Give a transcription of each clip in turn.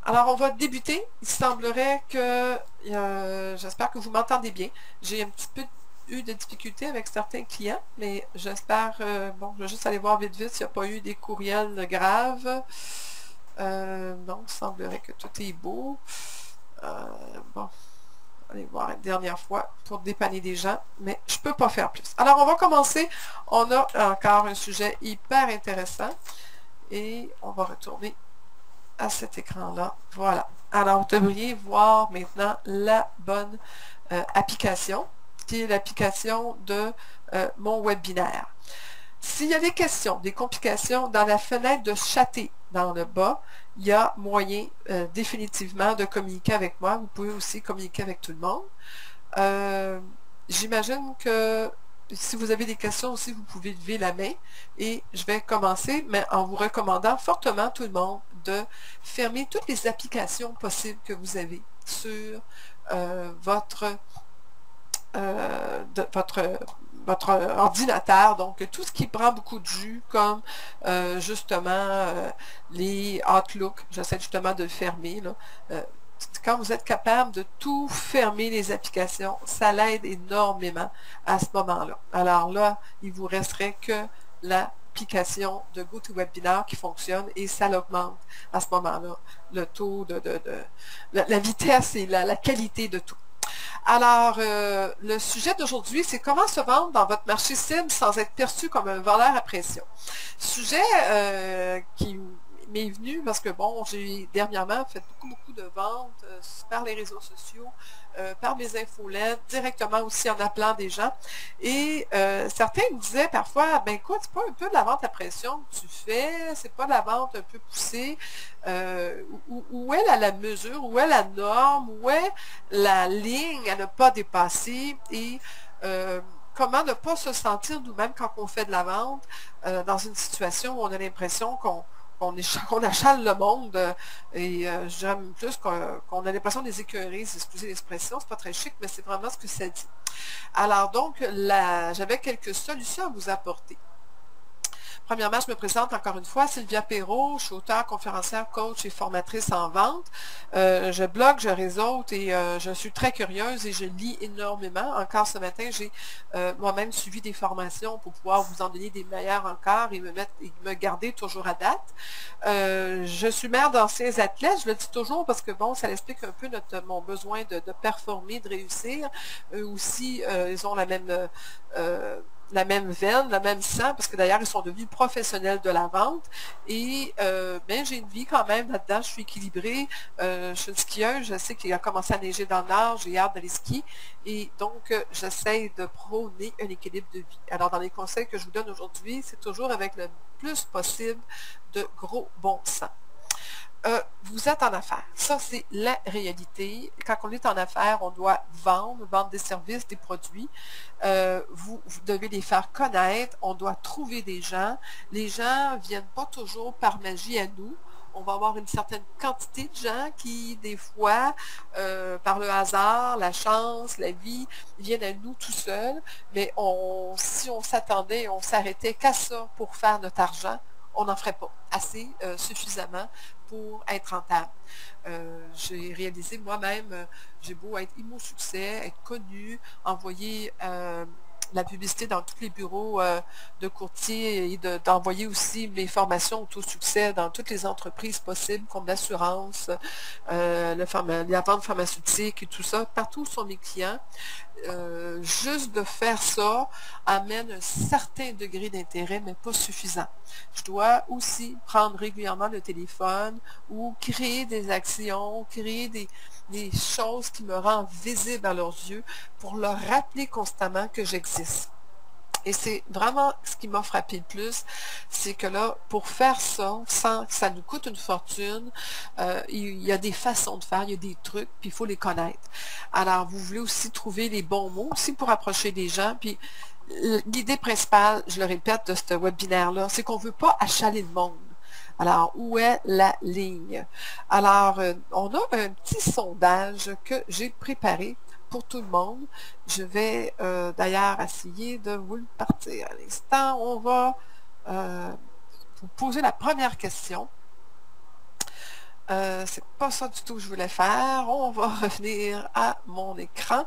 Alors, on va débuter. Il semblerait que, j'espère que vous m'entendez bien. J'ai un petit peu eu de difficultés avec certains clients, mais j'espère, bon, je vais juste aller voir vite vite s'il n'y a pas eu des courriels graves. Non, il semblerait que tout est beau. Bon, allez voir une dernière fois pour dépanner des gens, mais je ne peux pas faire plus. Alors, on va commencer. On a encore un sujet hyper intéressant et on va retourner à cet écran-là. Voilà. Alors, vous devriez voir maintenant la bonne application, qui est l'application de mon webinaire. S'il y a des questions, des complications, dans la fenêtre de chatter dans le bas, il y a moyen définitivement de communiquer avec moi. Vous pouvez aussi communiquer avec tout le monde. J'imagine que si vous avez des questions aussi, vous pouvez lever la main et je vais commencer, mais en vous recommandant fortement tout le monde de fermer toutes les applications possibles que vous avez sur votre ordinateur, donc tout ce qui prend beaucoup de jus, comme justement les Outlook, j'essaie justement de le fermer, là. Quand vous êtes capable de tout fermer les applications, ça l'aide énormément à ce moment-là. Alors là, il ne vous resterait que l'application de GoToWebinar qui fonctionne et ça l'augmente à ce moment-là, le taux la vitesse et la qualité de tout. Alors, le sujet d'aujourd'hui, c'est comment se vendre dans votre marché cible sans être perçu comme un vendeur à pression. Sujet qui m'est venu parce que, bon, j'ai dernièrement fait beaucoup de ventes par les réseaux sociaux, par mes infolettes, directement aussi en appelant des gens. Et certains me disaient parfois, ben écoute, c'est pas un peu de la vente à pression que tu fais, c'est pas de la vente un peu poussée. Où est la mesure, où est la norme, où est la ligne à ne pas dépasser et comment ne pas se sentir nous-mêmes quand on fait de la vente dans une situation où on a l'impression qu'on achale le monde et j'aime plus qu'on a l'impression de les écœurer, excusez l'expression, c'est pas très chic, mais c'est vraiment ce que ça dit. Alors donc, j'avais quelques solutions à vous apporter. Premièrement, je me présente encore une fois, Sylvia Perrault, je suis auteure, conférencière, coach et formatrice en vente. Je blogue, je réseaute et je suis très curieuse et je lis énormément. Encore ce matin, j'ai moi-même suivi des formations pour pouvoir vous en donner des meilleures encore et me garder toujours à date. Je suis mère d'anciens athlètes, je le dis toujours parce que bon, ça explique un peu mon besoin de performer, de réussir. Eux aussi, ils ont la même veine, le même sang, parce que d'ailleurs, ils sont devenus professionnels de la vente. Et ben, j'ai une vie quand même là-dedans, je suis équilibrée. Je suis une skieuse, je sais qu'il a commencé à neiger dans le nord, j'ai hâte d'aller skier. Et donc, j'essaie de prôner un équilibre de vie. Alors, dans les conseils que je vous donne aujourd'hui, c'est toujours avec le plus possible de gros bon sens. Vous êtes en affaires. Ça, c'est la réalité. Quand on est en affaires, on doit vendre des services, des produits. Vous devez les faire connaître. On doit trouver des gens. Les gens ne viennent pas toujours par magie à nous. On va avoir une certaine quantité de gens qui, des fois, par le hasard, la chance, la vie, viennent à nous tout seuls. Mais si on s'attendait, on s'arrêtait qu'à ça pour faire notre argent, on n'en ferait pas assez suffisamment pour être rentable. J'ai réalisé moi-même, j'ai beau être immo-succès, être connu, envoyer la publicité dans tous les bureaux de courtier et d'envoyer aussi mes formations auto-succès dans toutes les entreprises possibles, comme l'assurance, la vente pharmaceutique et tout ça, partout où sont mes clients. Juste de faire ça amène un certain degré d'intérêt, mais pas suffisant. Je dois aussi prendre régulièrement le téléphone ou créer des actions, créer des choses qui me rendent visible à leurs yeux pour leur rappeler constamment que j'existe. Et c'est vraiment ce qui m'a frappé le plus, c'est que là, pour faire ça, sans que ça nous coûte une fortune, il y a des façons de faire, il y a des trucs, puis il faut les connaître. Alors, vous voulez aussi trouver les bons mots aussi pour approcher les gens, puis l'idée principale, je le répète, de ce webinaire-là, c'est qu'on ne veut pas achaler le monde. Alors, où est la ligne? Alors, on a un petit sondage que j'ai préparé pour tout le monde. Je vais d'ailleurs essayer de vous le partir à l'instant. On va vous poser la première question. C'est pas ça du tout que je voulais faire. On va revenir à mon écran.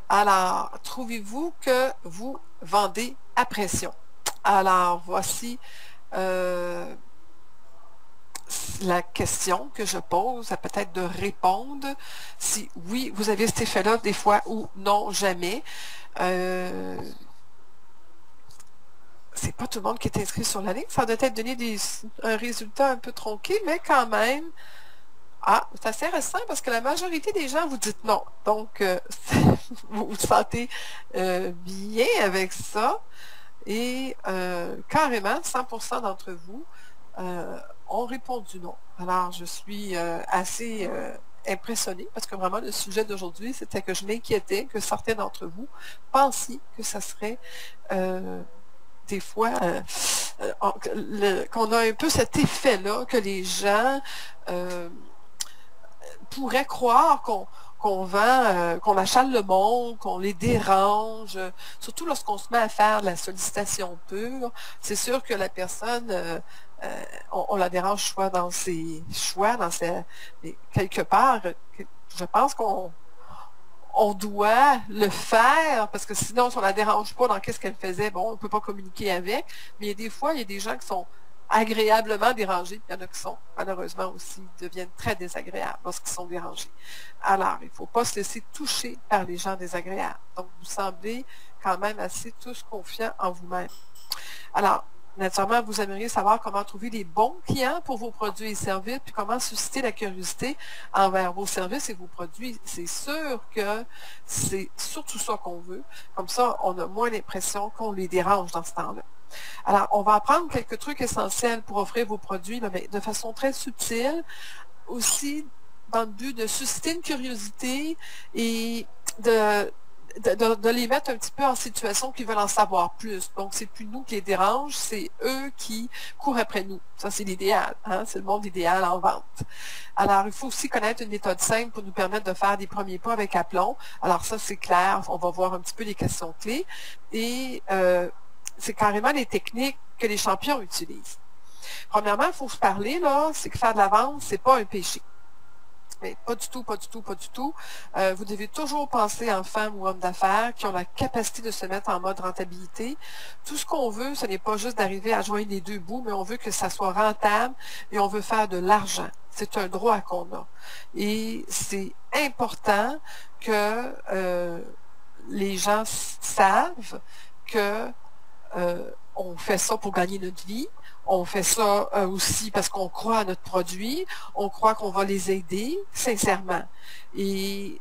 Alors, trouvez-vous que vous vendez à pression? Alors, voici la question que je pose, à peut-être de répondre si oui, vous avez cet effet-là des fois ou non, jamais. C'est pas tout le monde qui est inscrit sur la ligne. Ça doit peut-être donner un résultat un peu tronqué, mais quand même, c'est assez récent parce que la majorité des gens vous dites non. Donc, vous vous sentez bien avec ça. Et carrément, 100% d'entre vous ont répondu non. Alors, je suis assez impressionnée parce que vraiment, le sujet d'aujourd'hui, c'était que je m'inquiétais que certains d'entre vous pensiez que ça serait des fois qu'on a un peu cet effet-là, que les gens pourraient croire qu'on vend, qu'on achale le monde, qu'on les dérange, surtout lorsqu'on se met à faire de la sollicitation pure. C'est sûr que la personne, on la dérange soit dans ses choix, mais quelque part, je pense qu'on doit le faire, parce que sinon, si on ne la dérange pas dans qu'est-ce qu'elle faisait, bon, on ne peut pas communiquer avec, mais des fois, il y a des gens qui sont agréablement dérangés, puis il y en a qui sont, malheureusement aussi, deviennent très désagréables lorsqu'ils sont dérangés. Alors, il ne faut pas se laisser toucher par les gens désagréables. Donc, vous semblez quand même assez tous confiants en vous-même. Alors, naturellement, vous aimeriez savoir comment trouver les bons clients pour vos produits et services, puis comment susciter la curiosité envers vos services et vos produits. C'est sûr que c'est surtout ça qu'on veut. Comme ça, on a moins l'impression qu'on les dérange dans ce temps-là. Alors, on va apprendre quelques trucs essentiels pour offrir vos produits, mais de façon très subtile, aussi dans le but de susciter une curiosité et de les mettre un petit peu en situation qu'ils veulent en savoir plus. Donc, c'est plus nous qui les dérange, c'est eux qui courent après nous. Ça, c'est l'idéal. Hein? C'est le monde idéal en vente. Alors, il faut aussi connaître une méthode simple pour nous permettre de faire des premiers pas avec aplomb. Alors, ça, c'est clair. On va voir un petit peu les questions clés. Et c'est carrément les techniques que les champions utilisent. Premièrement, il faut se parler, là, c'est que faire de la vente, c'est pas un péché. Mais pas du tout, pas du tout, pas du tout. Vous devez toujours penser en femmes ou hommes d'affaires qui ont la capacité de se mettre en mode rentabilité. Tout ce qu'on veut, ce n'est pas juste d'arriver à joindre les deux bouts, mais on veut que ça soit rentable et on veut faire de l'argent. C'est un droit qu'on a. Et c'est important que les gens savent que on fait ça pour gagner notre vie. On fait ça aussi parce qu'on croit à notre produit, on croit qu'on va les aider, sincèrement, et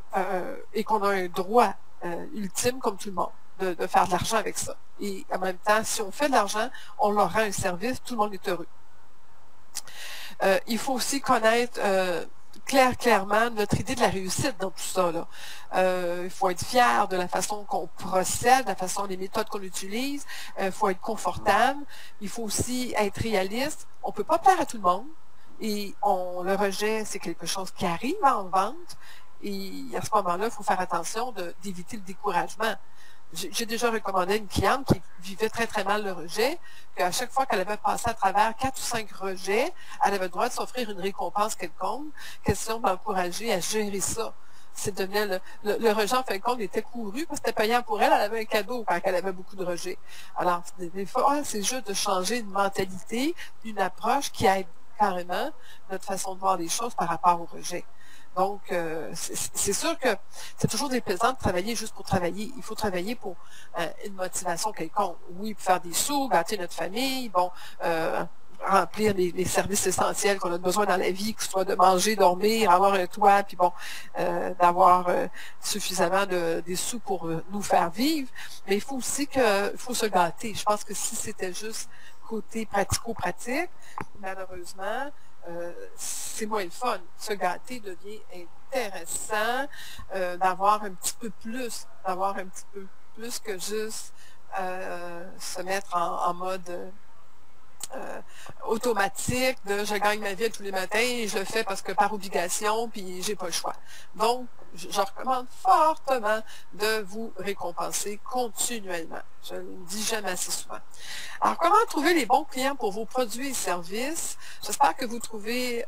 qu'on a un droit ultime, comme tout le monde, de faire de l'argent avec ça. Et en même temps, si on fait de l'argent, on leur rend un service, tout le monde est heureux. Il faut aussi connaître clairement notre idée de la réussite dans tout ça. Là. Il faut être fier de la façon qu'on procède, la façon, les méthodes qu'on utilise. Il faut être confortable. Il faut aussi être réaliste. On ne peut pas plaire à tout le monde. Et le rejet, c'est quelque chose qui arrive en vente. Et à ce moment-là, il faut faire attention d'éviter le découragement. J'ai déjà recommandé à une cliente qui vivait très, très mal le rejet, qu'à chaque fois qu'elle avait passé à travers 4 ou 5 rejets, elle avait le droit de s'offrir une récompense quelconque, question de l'encourager à gérer ça. Le rejet, en fin de compte, était couru parce que c'était payant pour elle. Elle avait un cadeau quand elle avait beaucoup de rejets. Alors, des fois, c'est juste de changer une mentalité, une approche qui aide carrément notre façon de voir les choses par rapport au rejet. Donc, c'est sûr que c'est toujours déplaisant de travailler juste pour travailler. Il faut travailler pour une motivation quelconque. Oui, pour faire des sous, gâter notre famille, bon, remplir les services essentiels qu'on a besoin dans la vie, que ce soit de manger, dormir, avoir un toit, puis bon, d'avoir suffisamment des sous pour nous faire vivre. Mais il faut aussi faut se gâter. Je pense que si c'était juste côté pratico-pratique, malheureusement, c'est moins le fun. Se gâter devient intéressant, d'avoir un petit peu plus que juste se mettre en mode automatique de je gagne ma vie tous les matins et je le fais parce que par obligation, puis j'ai pas le choix. Donc, je recommande fortement de vous récompenser continuellement. Je ne le dis jamais assez souvent. Alors, comment trouver les bons clients pour vos produits et services? J'espère que vous trouvez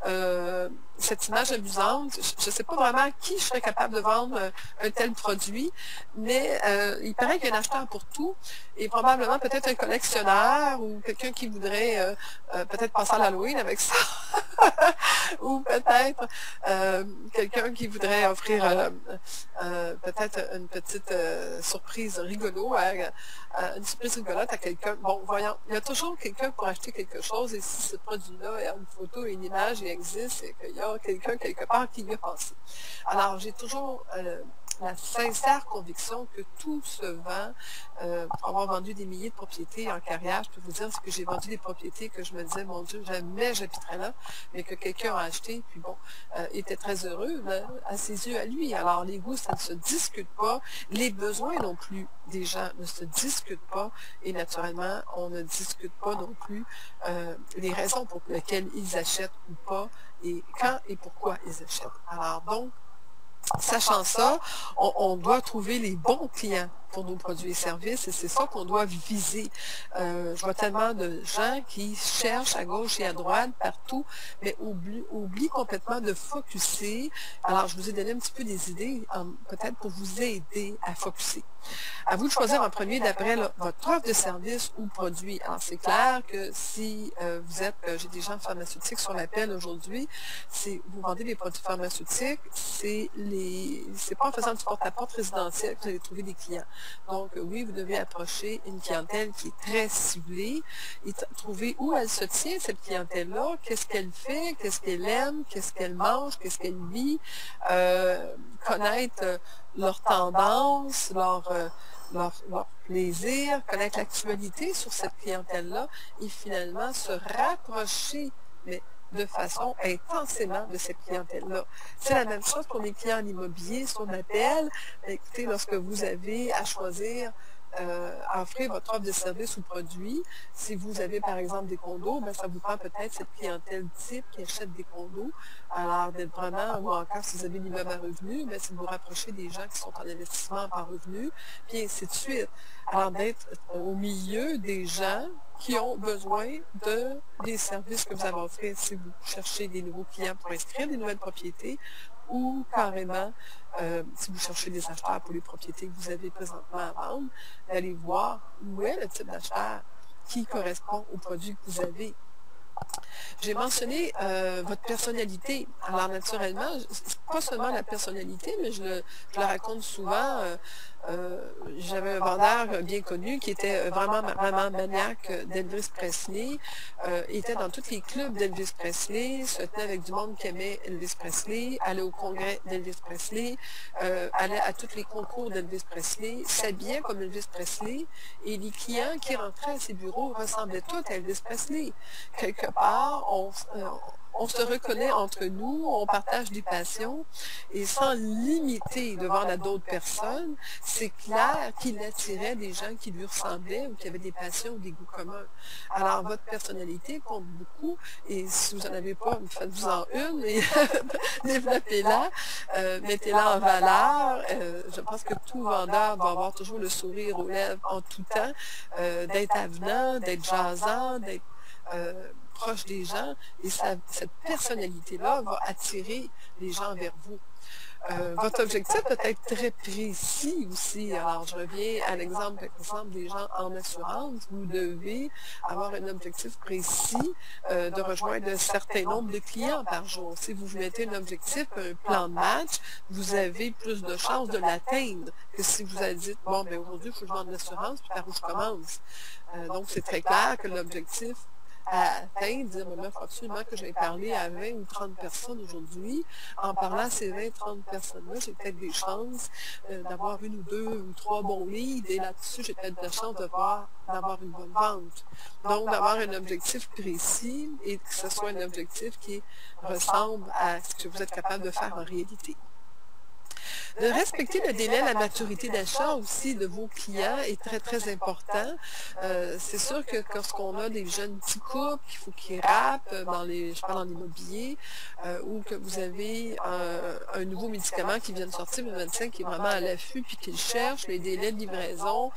cette image amusante. Je ne sais pas vraiment à qui je serais capable de vendre un tel produit, mais il paraît qu'il y a un acheteur pour tout, et probablement peut-être un collectionneur ou quelqu'un qui voudrait peut-être passer à l'Halloween avec ça, ou peut-être quelqu'un qui voudrait offrir peut-être une petite surprise rigolo, une surprise rigolote à quelqu'un. Bon, voyons, il y a toujours quelqu'un pour acheter quelque chose, et si ce produit-là a une photo et une image, il existe, et qu'il y a quelqu'un quelque part qui y a pensé. Alors, j'ai toujours la sincère conviction que tout se vend. Pour avoir vendu des milliers de propriétés en carrière, je peux vous dire que j'ai vendu des propriétés que je me disais, mon Dieu, jamais j'habiterais là, mais que quelqu'un a acheté, puis bon, était très heureux, à ses yeux, à lui. Alors, les goûts, ça ne se discute pas. Les besoins non plus des gens ne se discutent pas, et naturellement, on ne discute pas non plus les raisons pour lesquelles ils achètent ou pas, et quand et pourquoi ils achètent. Alors donc, sachant ça, on doit trouver les bons clients pour nos produits et services, et c'est ça qu'on doit viser. Je vois tellement de gens qui cherchent à gauche et à droite, partout, mais oublient complètement de focusser. Alors, je vous ai donné un petit peu des idées, peut-être pour vous aider à focusser. À vous de choisir en premier d'après votre offre de service ou produit. Alors, c'est clair que si vous êtes, j'ai des gens pharmaceutiques sur l'appel aujourd'hui, vous vendez des produits pharmaceutiques, c'est pas en faisant du porte-à-porte résidentiel que vous allez trouver des clients. Donc, oui, vous devez approcher une clientèle qui est très ciblée et trouver où elle se tient, cette clientèle-là, qu'est-ce qu'elle fait, qu'est-ce qu'elle aime, qu'est-ce qu'elle mange, qu'est-ce qu'elle vit, connaître leurs tendances, leur plaisir, connaître l'actualité sur cette clientèle-là et finalement se rapprocher, mais de façon intensément de cette clientèle-là. C'est la même chose pour les clients en immobilier, ce qu'on appelle, écoutez, lorsque vous avez à choisir à offrir votre offre de service ou produit. Si vous avez, par exemple, des condos, ça vous prend peut-être cette clientèle type qui achète des condos. Alors, d'être vraiment, ou encore, si vous avez l'immeuble à revenus, c'est de vous rapprocher des gens qui sont en investissement par revenu, puis ainsi de suite. Alors, d'être au milieu des gens qui ont besoin des services que vous avez offrir si vous cherchez des nouveaux clients pour inscrire des nouvelles propriétés, ou carrément, si vous cherchez des acheteurs pour les propriétés que vous avez présentement à vendre, d'aller voir où est le type d'acheteur qui correspond au produit que vous avez. J'ai mentionné votre personnalité. Alors, naturellement, pas seulement la personnalité, mais je le raconte souvent. J'avais un vendeur bien connu qui était vraiment maniaque d'Elvis Presley. Il était dans tous les clubs d'Elvis Presley, se tenait avec du monde qui aimait Elvis Presley, allait au congrès d'Elvis Presley, allait à tous les concours d'Elvis Presley, s'habillait comme Elvis Presley, et les clients qui rentraient à ses bureaux ressemblaient tous à Elvis Presley. Quelque part, on se reconnaît entre nous, on partage des passions, et sans limiter de vendre à d'autres personnes, c'est clair qu'il attirait des gens qui lui ressemblaient ou qui avaient des passions ou des goûts communs. Alors, votre personnalité compte beaucoup, et si vous n'en avez pas, faites-vous-en une, et développez-la, mettez-la en valeur. Je pense que tout vendeur doit avoir toujours le sourire aux lèvres en tout temps, d'être avenant, d'être jasant, d'être proche des gens, et cette personnalité-là va attirer les gens vers vous. Votre objectif peut être très précis aussi. Alors, je reviens à l'exemple, par exemple, des gens en assurance. Vous devez avoir un objectif précis de rejoindre un certain nombre de clients par jour. Si vous vous mettez un objectif, un plan de match, vous avez plus de chances de l'atteindre que si vous avez dit, bon, aujourd'hui, il faut que je vende l'assurance, puis par où je commence. Donc, c'est très clair que l'objectif à atteindre, dire, il faut absolument que j'aille parler à 20 ou 30 personnes aujourd'hui. En parlant à ces 20, 30 personnes-là, j'ai peut-être des chances d'avoir une ou deux ou trois bons leads, et là-dessus, j'ai peut-être de chance d'avoir une bonne vente. Donc, d'avoir un objectif précis, et que ce soit un objectif qui ressemble à ce que vous êtes capable de faire en réalité. De respecter le délai, la maturité d'achat aussi de vos clients est très, très important. C'est sûr que lorsqu'on a des jeunes petits couples, qu'il faut qu'ils rappent je parle en immobilier, ou que vous avez un nouveau médicament qui vient de sortir, le médecin qui est vraiment à l'affût puis qui le cherche, les délais de livraison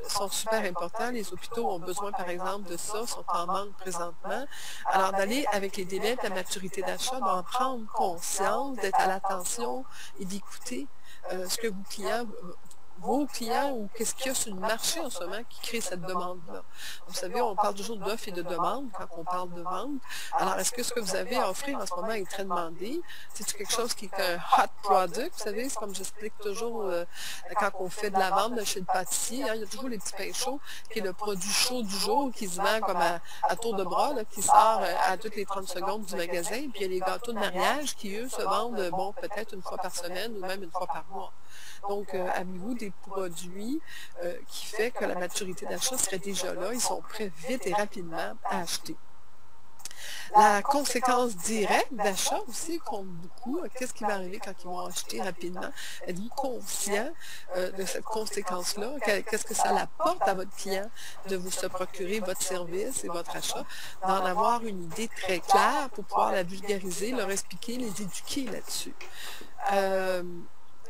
sont super importants. Les hôpitaux ont besoin, par exemple, de ça, sont en manque présentement. Alors, d'aller avec les délais de la maturité d'achat, d'en prendre conscience, d'être à l'attention et d'écouter ce que vos clients ou qu'est-ce qu'il y a sur le marché en ce moment qui crée cette demande-là. Vous savez, on parle toujours d'offres et de demande quand on parle de vente. Alors, est-ce que ce que vous avez à offrir en ce moment est très demandé? C'est quelque chose qui est un hot product? Vous savez, c'est comme j'explique toujours quand on fait de la vente chez le pâtissier, il y a toujours les petits pains chauds, qui est le produit chaud du jour, qui se vend comme à tour de bras, là, qui sort à toutes les 30 secondes du magasin. Puis il y a les gâteaux de mariage qui, eux, se vendent, bon, peut-être une fois par semaine ou même une fois par mois. Donc, avez-vous des produits qui fait que la maturité d'achat serait déjà là, ils sont prêts vite et rapidement à acheter. La conséquence directe d'achat aussi compte beaucoup. Qu'est-ce qui va arriver quand ils vont acheter rapidement? Êtes-vous conscient de cette conséquence-là? Qu'est-ce que ça apporte à votre client de vous se procurer votre service et votre achat? D'en avoir une idée très claire pour pouvoir la vulgariser, leur expliquer, les éduquer là-dessus.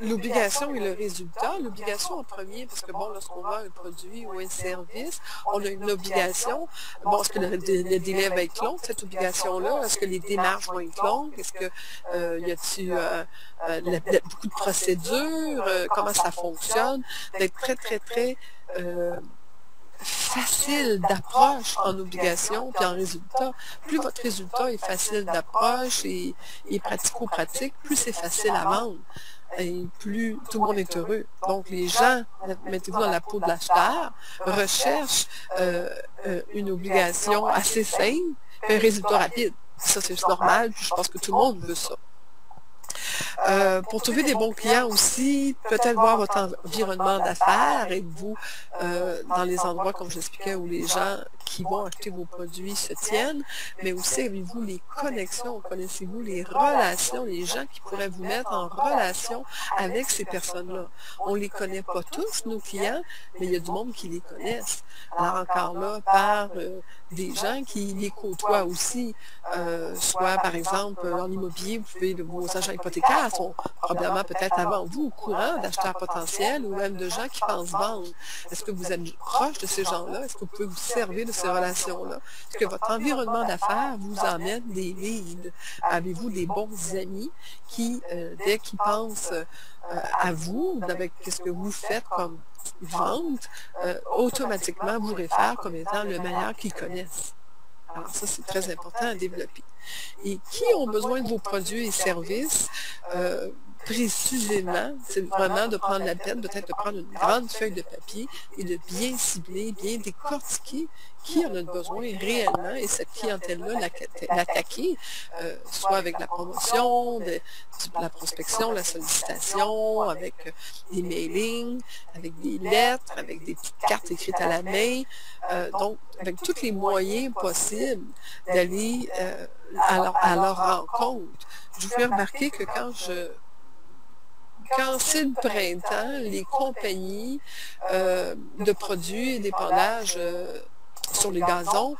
L'obligation et le résultat. L'obligation en premier, parce que bon, lorsqu'on vend un produit ou un service, on a une obligation. Bon, est-ce que le délai va être long, cette obligation-là? Est-ce que les démarches vont être longues? Est-ce que y a-t-il beaucoup de procédures? Comment ça fonctionne? D'être très, très, très facile d'approche en obligation puis en résultat. Plus votre résultat est facile d'approche et pratico-pratique, plus c'est facile à vendre. Et plus tout le monde est heureux. Donc, les gens, mettez-vous dans la peau de l'acheteur, recherchent une obligation assez simple et un résultat rapide. Ça, c'est normal, puis je pense que tout le monde veut ça. Pour trouver des bons clients aussi, peut-être voir votre environnement d'affaires, êtes-vous dans les endroits, comme j'expliquais, où les gens qui vont acheter vos produits se tiennent, mais aussi avez-vous les connexions, connaissez-vous les relations, les gens qui pourraient vous mettre en relation avec ces personnes-là. On ne les connaît pas tous, nos clients, mais il y a du monde qui les connaissent. Alors encore là, par des gens qui les côtoient aussi, soit par exemple en immobilier, vos agents hypothécaires sont probablement peut-être avant vous au courant d'acheteurs potentiels ou même de gens qui pensent vendre. Est-ce que vous êtes proche de ces gens-là? Est-ce que vous pouvez vous servir de ces relations-là? Est-ce que votre environnement d'affaires vous emmène des leads? Avez-vous des bons amis qui, dès qu'ils pensent à vous, avec ce que vous faites comme vente, automatiquement vous réfèrent comme étant le meilleur qu'ils connaissent? Alors ça, c'est très important à développer. Et qui ont besoin de vos produits et services? Précisément, c'est vraiment de prendre la peine, peut-être de prendre une grande feuille de papier et de bien cibler, bien décortiquer qui en a besoin réellement et cette clientèle-là l'attaquer, soit avec la promotion, la prospection, la sollicitation, avec des mailings, avec des lettres, avec des petites cartes écrites à la main, donc avec tous les moyens possibles d'aller à leur rencontre. Je vous fais remarquer que quand c'est le printemps, les compagnies de produits et d'épandage sur les gazons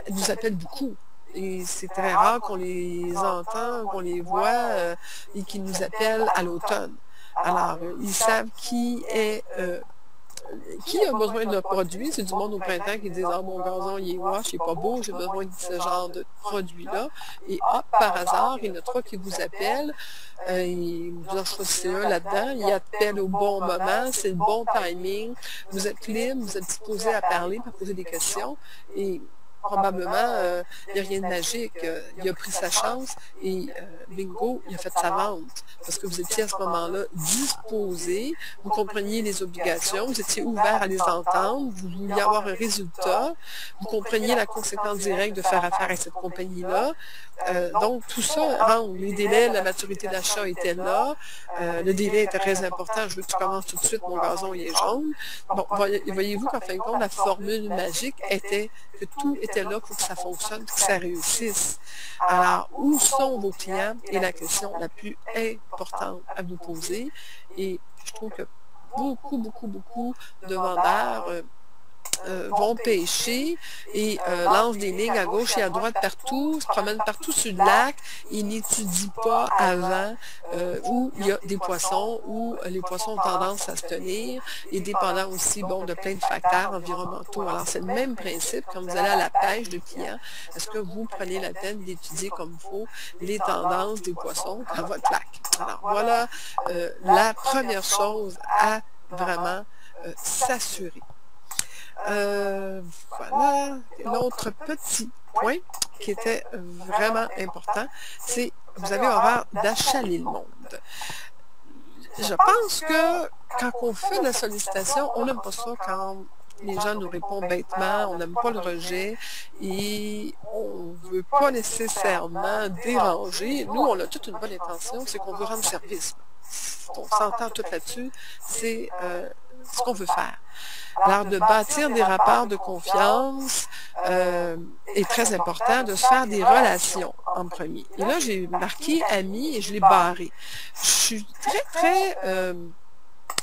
nous appellent beaucoup. Et c'est très rare qu'on les entend, qu'on les voit et qu'ils nous appellent à l'automne. Alors, ils savent qui a besoin d'un produit. C'est du monde au printemps qui disent « Ah, mon gazon, il est wash, il est pas beau, j'ai besoin de ce genre de produit-là. » Et hop, par hasard, il y en a trois qui vous appellent. Vous en choisissez un là-dedans. Il appelle au bon moment, c'est le bon timing. Vous êtes libre, vous êtes disposé à parler, à poser des questions. Et probablement, il n'y a rien de magique. Il a pris sa chance et bingo, il a fait sa vente. Parce que vous étiez à ce moment-là disposé, vous compreniez les obligations, vous étiez ouvert à les entendre, vous vouliez avoir un résultat, vous compreniez la conséquence directe de faire affaire avec cette compagnie-là. Donc, tout ça rend les délais, la maturité d'achat était là, le délai était très important, je veux que tu commences tout de suite, mon gazon il est jaune. Bon, voyez-vous qu'en fin de compte, la formule magique était que tout était était là pour que ça fonctionne, pour que ça réussisse. Alors, où sont vos clients? Est la question la plus importante à vous poser. Et je trouve que beaucoup de vendeurs vont pêcher et lancent des lignes à gauche et à droite partout, se promènent partout sur le lac et n'étudient pas avant où il y a des poissons, où les poissons ont tendance à se tenir, et dépendant aussi de plein de facteurs environnementaux. Alors, c'est le même principe quand vous allez à la pêche de clients. Est-ce que vous prenez la peine d'étudier comme il faut les tendances des poissons dans votre lac? Alors, voilà la première chose à vraiment s'assurer. Voilà, l'autre petit point qui était vraiment important, c'est vous avez horreur d'achaler le monde. Je pense que quand on fait de la sollicitation, on n'aime pas ça quand les gens nous répondent bêtement, on n'aime pas le rejet et on ne veut pas nécessairement déranger. Nous, on a toute une bonne intention, c'est qu'on veut rendre service. On s'entend tout là-dessus, c'est ce qu'on veut faire. Alors, de bâtir des rapports de confiance est très important, de se faire des relations en premier. Et là, j'ai marqué « ami » et je l'ai barré. Je suis très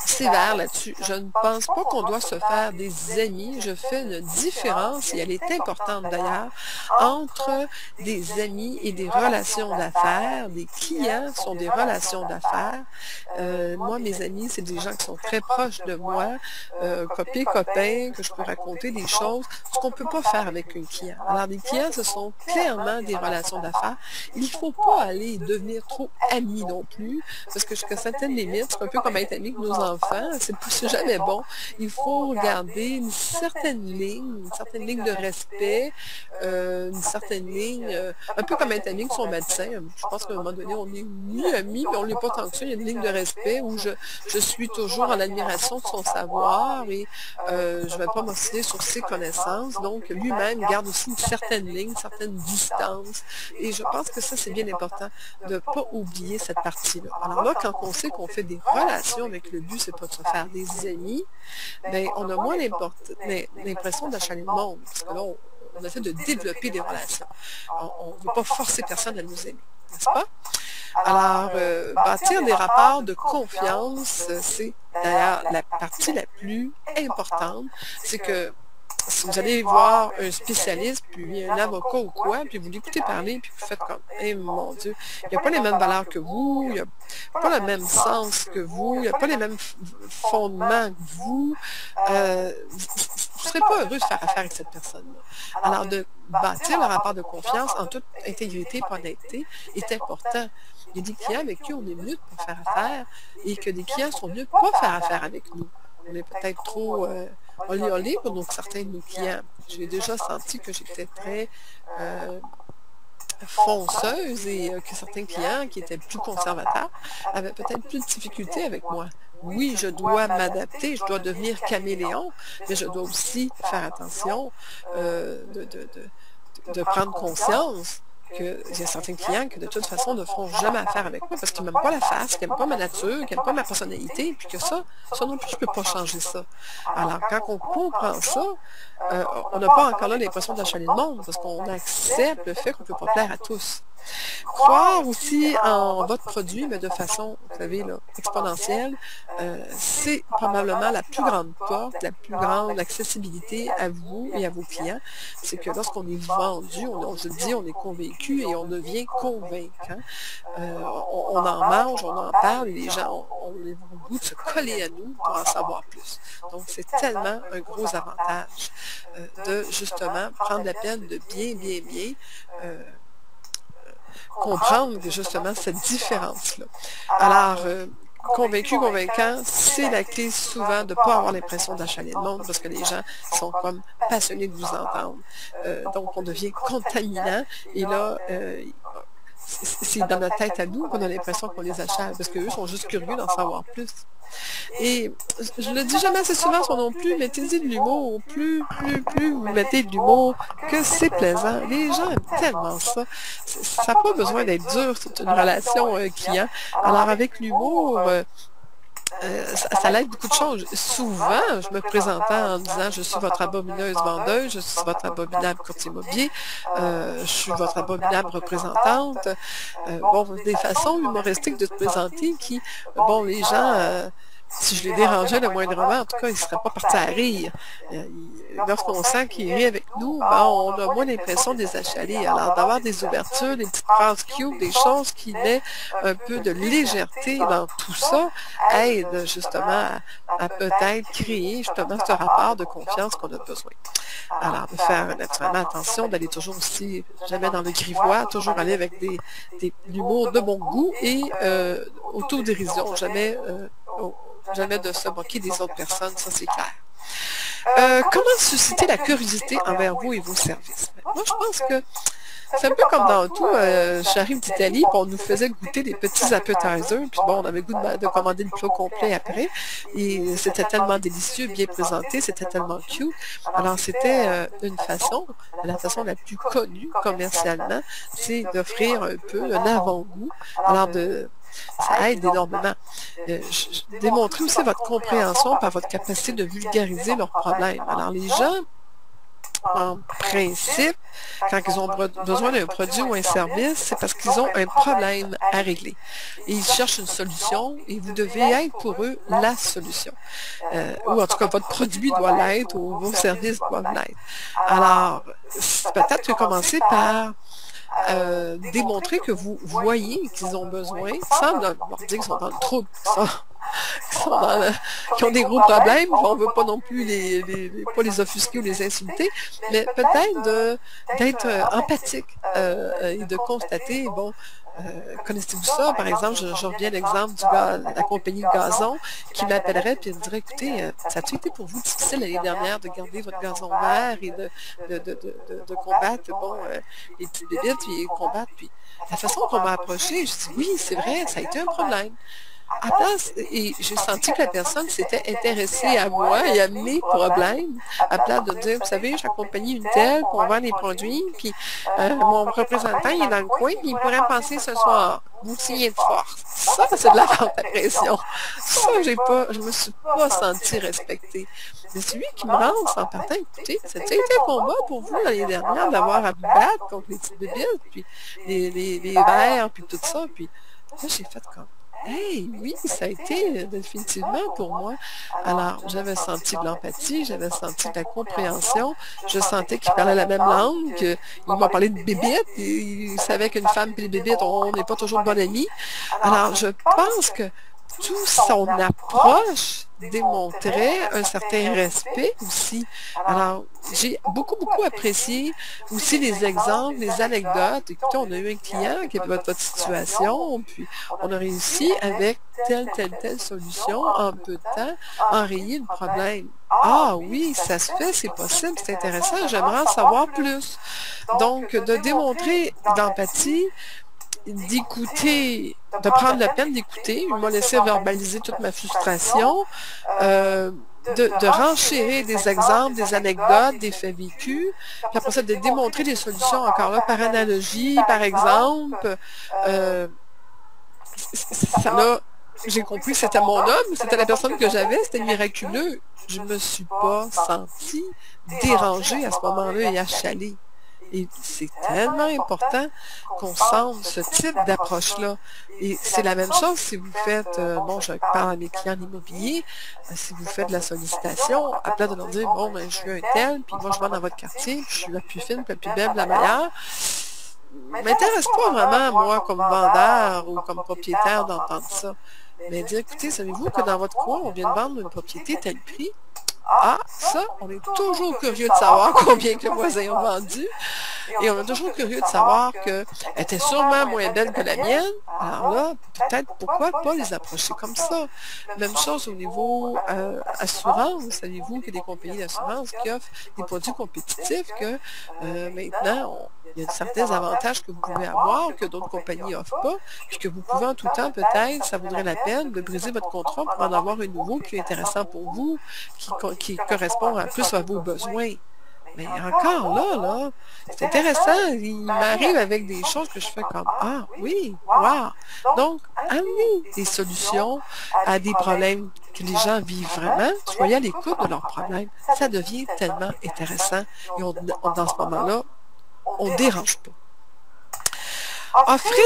sévère là-dessus. Je ne pense pas qu'on doit se faire des amis. Je fais une différence, et elle est importante d'ailleurs, entre des amis et des relations d'affaires. Des clients sont des relations d'affaires. Moi, mes amis, c'est des gens qui sont très proches de moi, copains, que je peux raconter des choses, ce qu'on ne peut pas faire avec un client. Alors, des clients, ce sont clairement des relations d'affaires. Il ne faut pas aller devenir trop amis non plus, parce que jusqu'à certaines limites, c'est un peu comme être ami avec nos enfants, c'est jamais bon. Il faut garder une certaine ligne de respect, une certaine ligne, un peu comme être ami avec son médecin. Je pense qu'à un moment donné, on est mieux amis, mais on n'est pas tant que ça. Il y a une ligne de respect où je suis toujours en admiration de son savoir et je ne vais pas m'obstiner sur ses connaissances. Donc, lui-même garde aussi une certaine ligne, une certaine distance. Et je pense que ça, c'est bien important de ne pas oublier cette partie-là. Alors là, quand on sait qu'on fait des relations avec le but, c'est pas de se faire des amis, bien, on a moins l'impression d'achaler le monde. Parce que là, on essaie de développer des relations. On ne veut pas forcer personne à nous aimer, n'est-ce pas? Alors, bâtir des rapports de confiance, c'est d'ailleurs la partie la plus importante. C'est que si vous allez voir un spécialiste, puis un avocat ou quoi, puis vous l'écoutez parler, puis vous faites comme, eh mon Dieu, il n'y a pas les mêmes valeurs que vous, il n'y a pas le même sens que vous, il n'y a pas les mêmes fondements que vous, vous ne serez pas heureux de faire affaire avec cette personne-là. Alors, de bâtir le rapport de confiance en toute intégrité et honnêteté est important. Il y a des clients avec qui on est mieux de ne pas faire affaire et que des clients sont mieux de ne pas faire affaire avec nous. On est peut-être trop olé pour certains de nos clients. J'ai déjà senti que j'étais très fonceuse et que certains clients qui étaient plus conservateurs avaient peut-être plus de difficultés avec moi. Oui, je dois m'adapter, je dois devenir caméléon, mais je dois aussi faire attention de prendre conscience qu'il y a certains clients qui, de toute façon, ne feront jamais affaire avec moi parce qu'ils n'aiment pas la face, qu'ils n'aiment pas ma nature, qu'ils n'aiment pas ma personnalité, puis que ça non plus, je ne peux pas changer ça. Alors, quand on comprend ça, on n'a pas encore là l'impression d'achaler le monde parce qu'on accepte le fait qu'on ne peut pas plaire à tous. Croire aussi en votre produit, mais de façon, vous savez, là, exponentielle, c'est probablement la plus grande porte, la plus grande accessibilité à vous et à vos clients. C'est que lorsqu'on est vendu, on se dit, on est convaincu et on devient convaincant. On en mange, on en parle et les gens ont le goût de se coller à nous pour en savoir plus. Donc, c'est tellement un gros avantage de, justement, prendre la peine de bien comprendre justement cette différence-là. Alors, convaincu, convaincant, c'est la clé souvent de ne pas avoir l'impression d'achaler le monde parce que les gens sont comme passionnés de vous entendre. Donc, on devient contaminant et là, c'est dans notre tête à nous qu'on a l'impression qu'on les achète parce qu'eux sont juste curieux d'en savoir plus. Et je le dis jamais assez souvent ça non plus, mettez-y de l'humour, plus vous mettez de l'humour, que c'est plaisant. Les gens aiment tellement ça. Ça n'a pas besoin d'être dur, c'est une relation client. Alors avec l'humour, ça l'aide beaucoup de choses. Souvent, je me présentais en disant je suis votre abomineuse vendeuse, je suis votre abominable courtier immobilier, je suis votre abominable représentante. Bon, des façons humoristiques de se présenter qui, bon, les gens, si je les dérangeais le moindrement, en tout cas, ils ne seraient pas partis à rire. Lorsqu'on sent qu'ils rient avec nous, ben, on a moins l'impression de les achaler. Alors, d'avoir des ouvertures, des petites phrases cute, des choses qui mettent un peu de légèreté dans tout ça, aide justement à peut-être créer justement ce rapport de confiance qu'on a besoin. Alors, de faire naturellement attention, d'aller toujours aussi, jamais dans le grivois, toujours aller avec l'humour de bon goût et autodérision, jamais de se moquer des autres personnes, ça c'est clair. Comment susciter la curiosité envers vous et vos services? Moi, je pense que c'est un peu comme dans tout. J'arrive d'Italie, puis on nous faisait goûter des petits appetizers, puis bon, on avait le goût de commander le plat complet après, et c'était tellement délicieux, bien présenté, c'était tellement cute. Alors, c'était une façon, la façon la plus connue commercialement, c'est d'offrir un peu un avant-goût. Alors, ça aide énormément. Démontrer aussi votre compréhension par votre capacité de vulgariser leurs problèmes. Alors, les gens, en principe, quand ils ont besoin d'un produit ou un service, c'est parce qu'ils ont un problème à régler. Et ils cherchent une solution et vous devez être pour eux la solution. Ou en tout cas, votre produit doit l'être ou vos services doivent l'être. Alors, peut-être commencer par démontrer que vous voyez qu'ils ont besoin, sans leur dire qu'ils sont dans le trouble, qui ont des gros problèmes. On ne veut pas non plus pas les offusquer ou les insulter, mais peut-être d'être empathique et de constater, bon, connaissez-vous ça? Par exemple, je reviens à l'exemple de la compagnie de gazon qui m'appellerait et me dirait, écoutez, ça a-t-il été pour vous difficile l'année dernière de garder votre gazon vert et de combattre, bon, les petites bébites, puis combattre, puis la façon qu'on m'a approché, je dis, oui, c'est vrai, ça a été un problème. À place, et j'ai senti que la personne s'était intéressée à moi et à mes problèmes, à place de dire, vous savez, j'accompagne une telle, pour vendre les produits, puis mon représentant, il est dans le coin, puis il pourrait penser ce soir, vous signez de force. Ça, c'est de la vente à pression. Ça, je me suis pas sentie respectée. Mais celui qui me lance en partant, écoutez, c'était un combat pour vous l'année dernière d'avoir à vous battre contre les petites bébites, puis les verres, puis tout ça, puis là, j'ai fait comme, hey, oui, ça a été définitivement pour moi. Alors, j'avais senti de l'empathie, j'avais senti de la compréhension, je sentais qu'il parlait la même langue, il m'a parlé de bébites, et il savait qu'une femme et les bébites, on n'est pas toujours bonnes amies. Alors, je pense que tout son approche démontrait un certain respect aussi. Alors, j'ai beaucoup apprécié aussi les exemples, les anecdotes. Écoutez, on a eu un client qui avait votre situation, puis on a réussi avec telle solution, en peu de temps, enrayer le problème. Ah oui, ça se fait, c'est possible, c'est intéressant, j'aimerais en savoir plus. Donc, de démontrer d'empathie, d'écouter, de prendre la peine d'écouter. Il m'a laissé verbaliser toute ma frustration, de renchérir des exemples, des anecdotes, des faits vécus, puis après ça, de démontrer des solutions encore là par analogie, par exemple. J'ai compris que c'était mon homme, c'était la personne que j'avais, c'était miraculeux. Je ne me suis pas sentie dérangée à ce moment-là et achalée. Et c'est tellement important qu'on sente ce type d'approche-là. Et c'est la même chose si vous faites, bon, je parle à mes clients immobiliers, si vous faites de la sollicitation, à place de leur dire, bon, ben, je suis un tel, puis moi, je vais dans votre quartier, puis je suis la plus fine, puis la plus belle, la meilleure. M'intéresse pas vraiment, moi, comme vendeur ou comme propriétaire, d'entendre ça. Mais dire, écoutez, savez-vous que dans votre coin, on vient de vendre une propriété tel prix? Ah, ça, on est toujours curieux de savoir combien que le voisin a vendu. Et on est toujours curieux de savoir qu'elle était sûrement moins belle que la mienne. Alors là, peut-être pourquoi pas les approcher comme ça. Même chose au niveau assurance. Savez-vous qu'il y a des compagnies d'assurance qui offrent des produits compétitifs que maintenant, il y a certains avantages que vous pouvez avoir que d'autres compagnies n'offrent pas, puis que vous pouvez en tout temps, peut-être, ça vaudrait la peine de briser votre contrat pour en avoir un nouveau qui est intéressant pour vous, qui correspond plus à vos besoins. Mais encore là, c'est intéressant. Il m'arrive avec des choses que je fais comme, ah oui, wow. Donc, amenez des solutions à des problèmes que les gens vivent vraiment. Soyez à l'écoute de leurs problèmes. Ça devient tellement intéressant. Et dans ce moment-là, on ne dérange pas. Offrir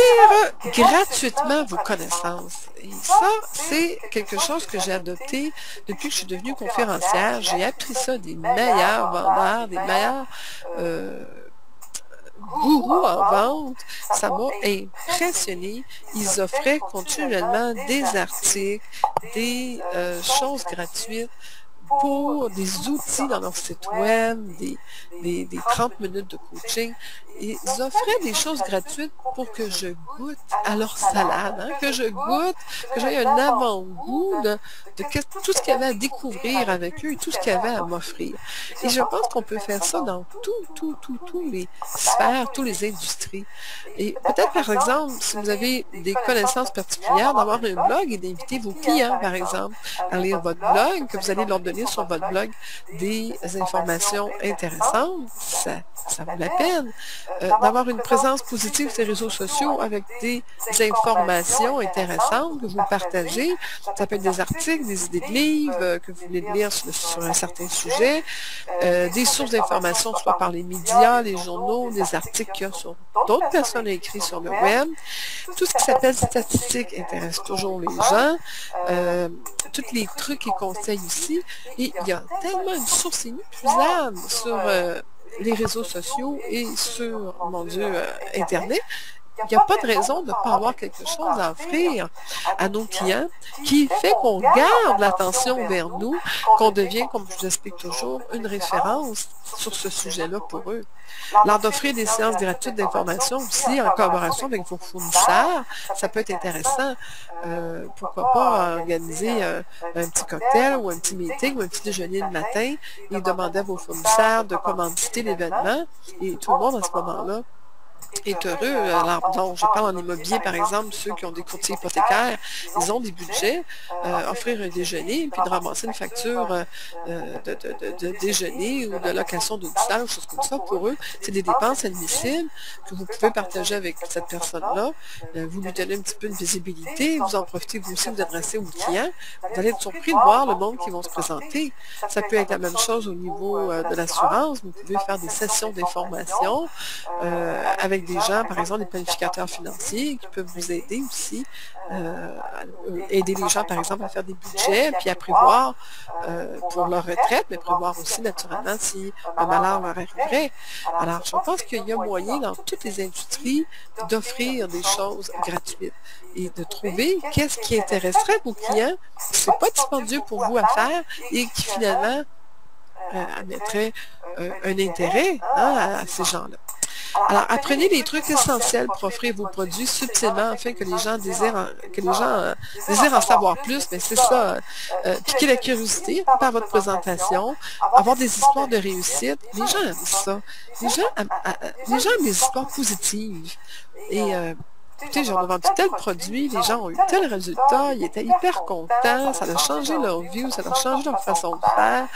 gratuitement vos connaissances. Et ça, c'est quelque chose que j'ai adopté depuis que je suis devenue conférencière. J'ai appris ça des meilleurs vendeurs, des meilleurs gourous en vente. Ça m'a impressionné. Ils offraient continuellement des articles, des choses gratuites pour des outils dans leur site web, des 30 minutes de coaching. Ils offraient des choses gratuites pour que je goûte à leur salade, hein, que je goûte, que j'aie un avant-goût de tout ce qu'il y avait à découvrir avec eux et tout ce qu'il y avait à m'offrir. Et je pense qu'on peut faire ça dans tous les sphères, toutes les industries. Et peut-être, par exemple, si vous avez des connaissances particulières, d'avoir un blog et d'inviter vos clients, par exemple, à lire votre blog, que vous allez leur donner sur votre blog des informations intéressantes, ça vaut la peine. D'avoir une présence positive sur les réseaux sociaux avec des informations intéressantes que vous partagez. Ça peut être des articles, des idées de livres que vous voulez lire sur un certain sujet, des sources d'informations, soit par les médias, les journaux, des articles qu'il y a sur d'autres personnes écrites sur le web. Tout ce qui s'appelle statistiques intéresse toujours les gens. Tous les trucs et conseils aussi. Et il y a tellement une source inépuisable sur les réseaux sociaux et sur, mon Dieu, Internet. Il n'y a pas de raison de ne pas avoir quelque chose à offrir à nos clients qui fait qu'on garde l'attention vers nous, qu'on devient, comme je vous explique toujours, une référence sur ce sujet-là pour eux. Lors d'offrir des séances gratuites d'information aussi en collaboration avec vos fournisseurs, ça peut être intéressant. Pourquoi pas organiser un petit cocktail ou un petit meeting ou un petit déjeuner le matin et demander à vos fournisseurs de commanditer l'événement et tout le monde à ce moment-là est heureux. Alors, donc, je parle en immobilier, par exemple, ceux qui ont des courtiers hypothécaires, ils ont des budgets, offrir un déjeuner, puis de ramasser une facture de déjeuner ou de location d'une salle, ou choses comme ça, pour eux, c'est des dépenses admissibles que vous pouvez partager avec cette personne-là. Vous lui donnez un petit peu de visibilité, vous en profitez vous aussi, vous adressez aux clients. Vous allez être surpris de voir le monde qui vont se présenter. Ça peut être la même chose au niveau de l'assurance. Vous pouvez faire des sessions d'information avec des gens, par exemple, des planificateurs financiers qui peuvent vous aider aussi, aider les gens, par exemple, à faire des budgets, puis à prévoir pour leur retraite, mais prévoir aussi, naturellement, si un malheur leur arriverait. Alors, je pense qu'il y a moyen dans toutes les industries d'offrir des choses gratuites et de trouver qu'est-ce qui intéresserait vos clients, ce n'est pas dispendieux pour vous à faire et qui, finalement, amènerait un intérêt à ces gens-là. Alors, apprenez les trucs essentiels pour offrir vos produits subtilement afin que les gens désirent en savoir plus. Mais c'est ça, piquer la curiosité par votre présentation, avoir des histoires de réussite. Les gens aiment ça. Les gens aiment des histoires positives. Et écoutez, j'en ai vendu tel produit, les gens ont eu tel résultat, ils étaient hyper contents, ça a changé leur vie, ça a changé leur façon de faire.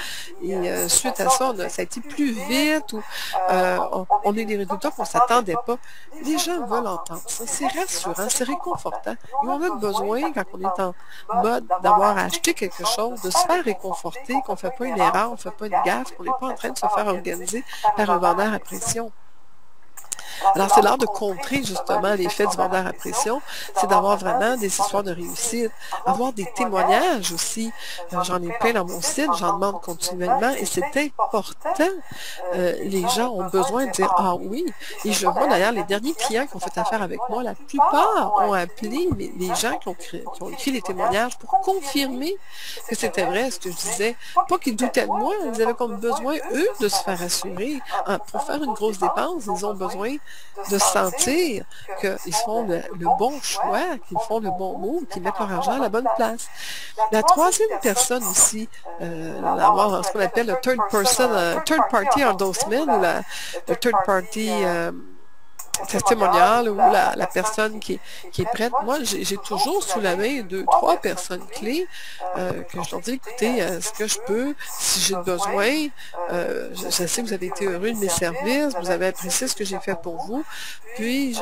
Et suite à ça, ça a été plus vite, ou on a eu des résultats qu'on ne s'attendait pas. Les gens veulent entendre ça. C'est rassurant, c'est réconfortant. Et on a besoin, quand on est en mode d'avoir acheté quelque chose, de se faire réconforter, qu'on ne fait pas une erreur, on ne fait pas une gaffe, qu'on n'est pas en train de se faire organiser par un vendeur à pression. Alors, c'est l'art de contrer justement l'effet du vendeur à pression, c'est d'avoir vraiment des histoires de réussite, avoir des témoignages aussi. J'en ai plein dans mon site, j'en demande continuellement et c'est important. Les gens ont besoin de dire « Ah oui ». Et je vois d'ailleurs les derniers clients qui ont fait affaire avec moi, la plupart ont appelé les gens qui ont écrit les témoignages pour confirmer que c'était vrai ce que je disais. Pas qu'ils doutaient de moi, ils avaient comme besoin, eux, de se faire assurer. Pour faire une grosse dépense, ils ont besoin de sentir qu'ils font le bon choix, qu'ils font le bon move, qu'ils mettent leur argent à la bonne place. La troisième personne aussi, avoir ce qu'on appelle le third party endorsement, ou le third party testimonial ou la personne qui est prête. Moi, j'ai toujours sous la main 2, 3 personnes clés que je leur dis, écoutez, est-ce que je peux, si j'ai besoin, je sais que vous avez été heureux de mes services, vous avez apprécié ce que j'ai fait pour vous, puis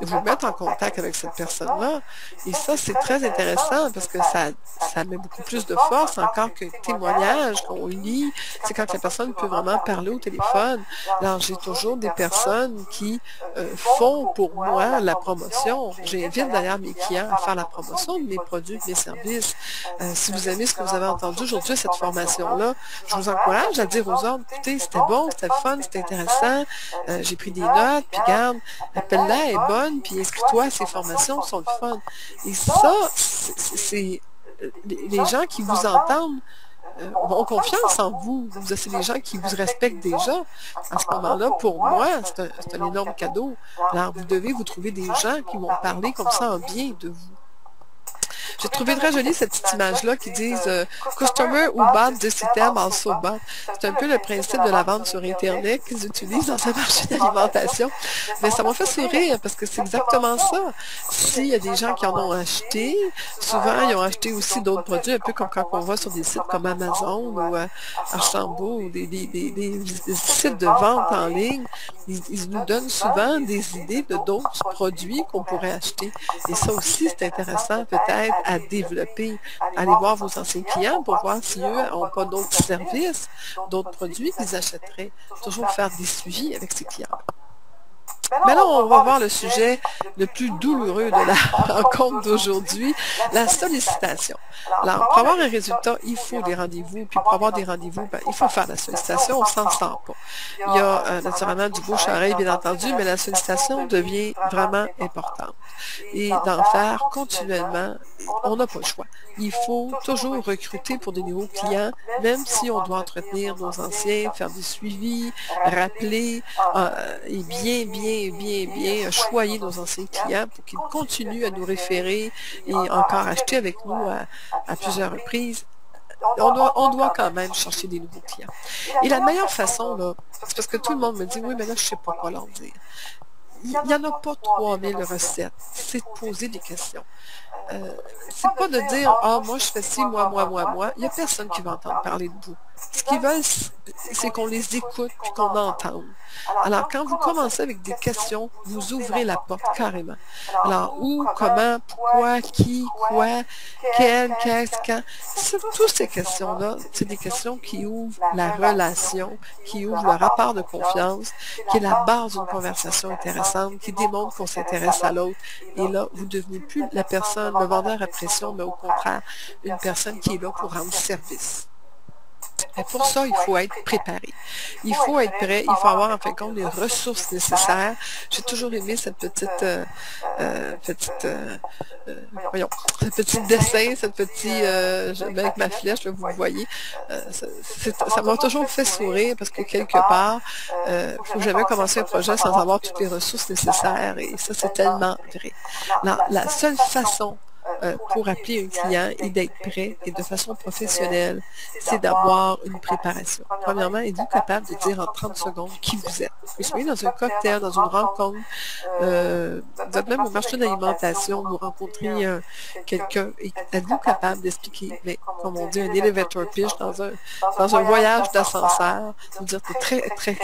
vous mettre en contact avec cette personne-là. Et ça, c'est très intéressant parce que ça met beaucoup plus de force encore que témoignage qu'on lit. C'est quand la personne peut vraiment parler au téléphone. Alors, j'ai toujours des personnes qui font pour moi la promotion. J'invite d'ailleurs mes clients à faire la promotion de mes produits, de mes services. Si vous aimez ce que vous avez entendu aujourd'hui, cette formation-là, je vous encourage à dire aux autres, écoutez, c'était bon, c'était fun, c'était intéressant, j'ai pris des notes, puis garde, appelle-la, elle est bonne, puis inscris-toi à ces formations, sont le fun. Et ça, c'est les gens qui vous entendent ont confiance en vous. C'est des gens qui vous respectent déjà. À ce moment-là, pour moi, c'est un énorme cadeau. Alors, vous devez vous trouver des gens qui vont parler comme ça en bien de vous. J'ai trouvé très jolie cette petite image-là qui dit Customer who bought this item also bought. C'est un peu le principe de la vente sur Internet qu'ils utilisent dans ce marché d'alimentation. Mais ça m'a fait sourire parce que c'est exactement ça. S'il y a des gens qui en ont acheté, souvent ils ont acheté aussi d'autres produits, un peu comme quand on voit sur des sites comme Amazon ou Archambault ou des sites de vente en ligne. Ils nous donnent souvent des idées de d'autres produits qu'on pourrait acheter. Et ça aussi, c'est intéressant peut-être à développer. Allez voir vos anciens clients pour voir si eux n'ont pas d'autres services, d'autres produits qu'ils achèteraient. Toujours faire des suivis avec ces clients. Mais là, on va voir le sujet le plus douloureux de la rencontre d'aujourd'hui, la sollicitation. Alors, pour avoir un résultat, il faut des rendez-vous, puis pour avoir des rendez-vous, il faut faire la sollicitation, on s'en sort pas. Il y a naturellement du bouche-à-oreille, bien entendu, mais la sollicitation devient vraiment importante. Et d'en faire continuellement, on n'a pas le choix. Il faut toujours recruter pour des nouveaux clients, même si on doit entretenir nos anciens, faire des suivis, rappeler, et bien choyer nos anciens clients pour qu'ils continuent à nous référer et encore acheter avec nous à plusieurs reprises. On doit quand même chercher des nouveaux clients. Et la meilleure façon, là, c'est parce que tout le monde me dit, oui, mais là, je ne sais pas quoi leur dire. Il n'y en a pas 3000 recettes. C'est de poser des questions. C'est pas de dire, ah, moi, je fais ci, moi. Il n'y a personne qui va entendre parler de vous. Ce qu'ils veulent, c'est qu'on les écoute et qu'on entende. Alors, quand vous commencez avec des questions, vous ouvrez la porte carrément. Alors, où, comment, pourquoi, qui, quoi, quel, qu'est-ce, quand. Toutes ces questions-là, c'est des questions qui ouvrent la relation, qui ouvrent le rapport de confiance, qui est la base d'une conversation intéressante, qui démontre qu'on s'intéresse à l'autre. Et là, vous ne devenez plus la personne, le vendeur à pression, mais au contraire, une personne qui est là pour rendre service. Et pour ça, il faut être préparé. Il faut être prêt. Il faut avoir, en fin de compte, les ressources nécessaires. J'ai toujours aimé ce petit dessin, cette petite, avec ma flèche, là, vous voyez. Ça m'a toujours fait sourire parce que quelque part, il ne faut jamais commencer un projet sans avoir toutes les ressources nécessaires. Et ça, c'est tellement vrai. La seule façon pour appeler un client et d'être prêt et de façon professionnelle, c'est d'avoir une préparation. Premièrement, êtes-vous capable de dire en 30 secondes qui vous êtes? Vous soyez dans un cocktail, dans une rencontre, vous êtes même au marché d'alimentation, vous rencontrez quelqu'un et êtes-vous capable d'expliquer, mais comme on dit, un elevator pitch dans un voyage d'ascenseur, vous dire